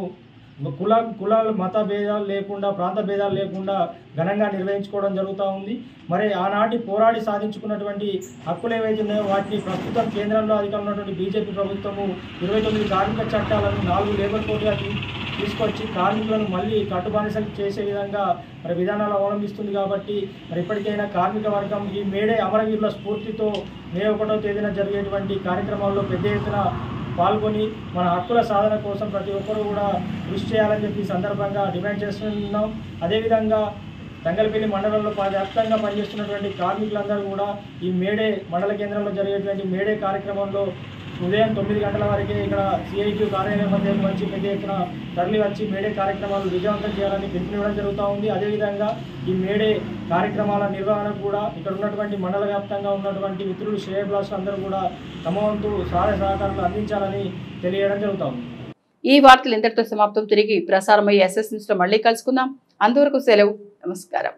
కులాలు, మత భేదాలు లేకుండా, ప్రాంత భేదాలు లేకుండా ఘనంగా నిర్వహించుకోవడం జరుగుతూ ఉంది. మరి ఆనాటి పోరాడి సాధించుకున్నటువంటి హక్కులు ఏవైతే ఉన్నాయో వాటిని ప్రస్తుతం కేంద్రంలో అధికారంలో ఉన్నటువంటి బీజేపీ ప్రభుత్వము 29 కార్మిక చట్టాలను 4 లేబర్ కోడ్గా తీసుకొచ్చి కార్మికులను మళ్ళీ కట్టుబానిసలు చేసే విధంగా మరి విధానాలు అవలంబిస్తుంది. కాబట్టి మరి ఇప్పటికైనా కార్మిక వర్గం ఈ మేడే అమరవీరుల స్ఫూర్తితో మే 1వ తేదీన జరిగేటువంటి కార్యక్రమాల్లో పెద్ద ఎత్తున పాల్గొని మన హక్కుల సాధన కోసం ప్రతి ఒక్కరూ కూడా కృషి చేయాలని చెప్పి సందర్భంగా డిమాండ్ చేస్తున్నాం. అదేవిధంగా తంగళ్లపల్లి మండలంలో వ్యాప్తంగా పనిచేస్తున్నటువంటి కార్మికులందరూ కూడా ఈ మేడే మండల కేంద్రంలో జరిగేటువంటి మేడే కార్యక్రమంలో ఉదయం 9 గంటల వరకే ఇక్కడ సిఐటియు కార్యాలయం మధ్యకు వచ్చి పెద్ద ఎత్తున తరలి వచ్చి మేడే కార్యక్రమాలు విజయవంతం చేయాలని పిలుపునివ్వడం జరుగుతూ ఉంది. అదేవిధంగా ఈ మేడే కార్యక్రమాల నిర్వహణకు కూడా ఇక్కడ ఉన్నటువంటి మండల వ్యాప్తంగా ఉన్నటువంటి మిత్రులు, శ్రేయోభిలాషులు అందరూ కూడా తమ వంతు సహాయ సహకారాలు అందించాలని తెలియడం జరుగుతూ ఉంది. ఈ వార్తలు ఇంతటితో సమాప్తం. తిరిగి ప్రసారమయ్యే SS న్యూస్ లో మళ్ళీ కలుసుకుందాం. అంతవరకు సెలవు. నమస్కారం.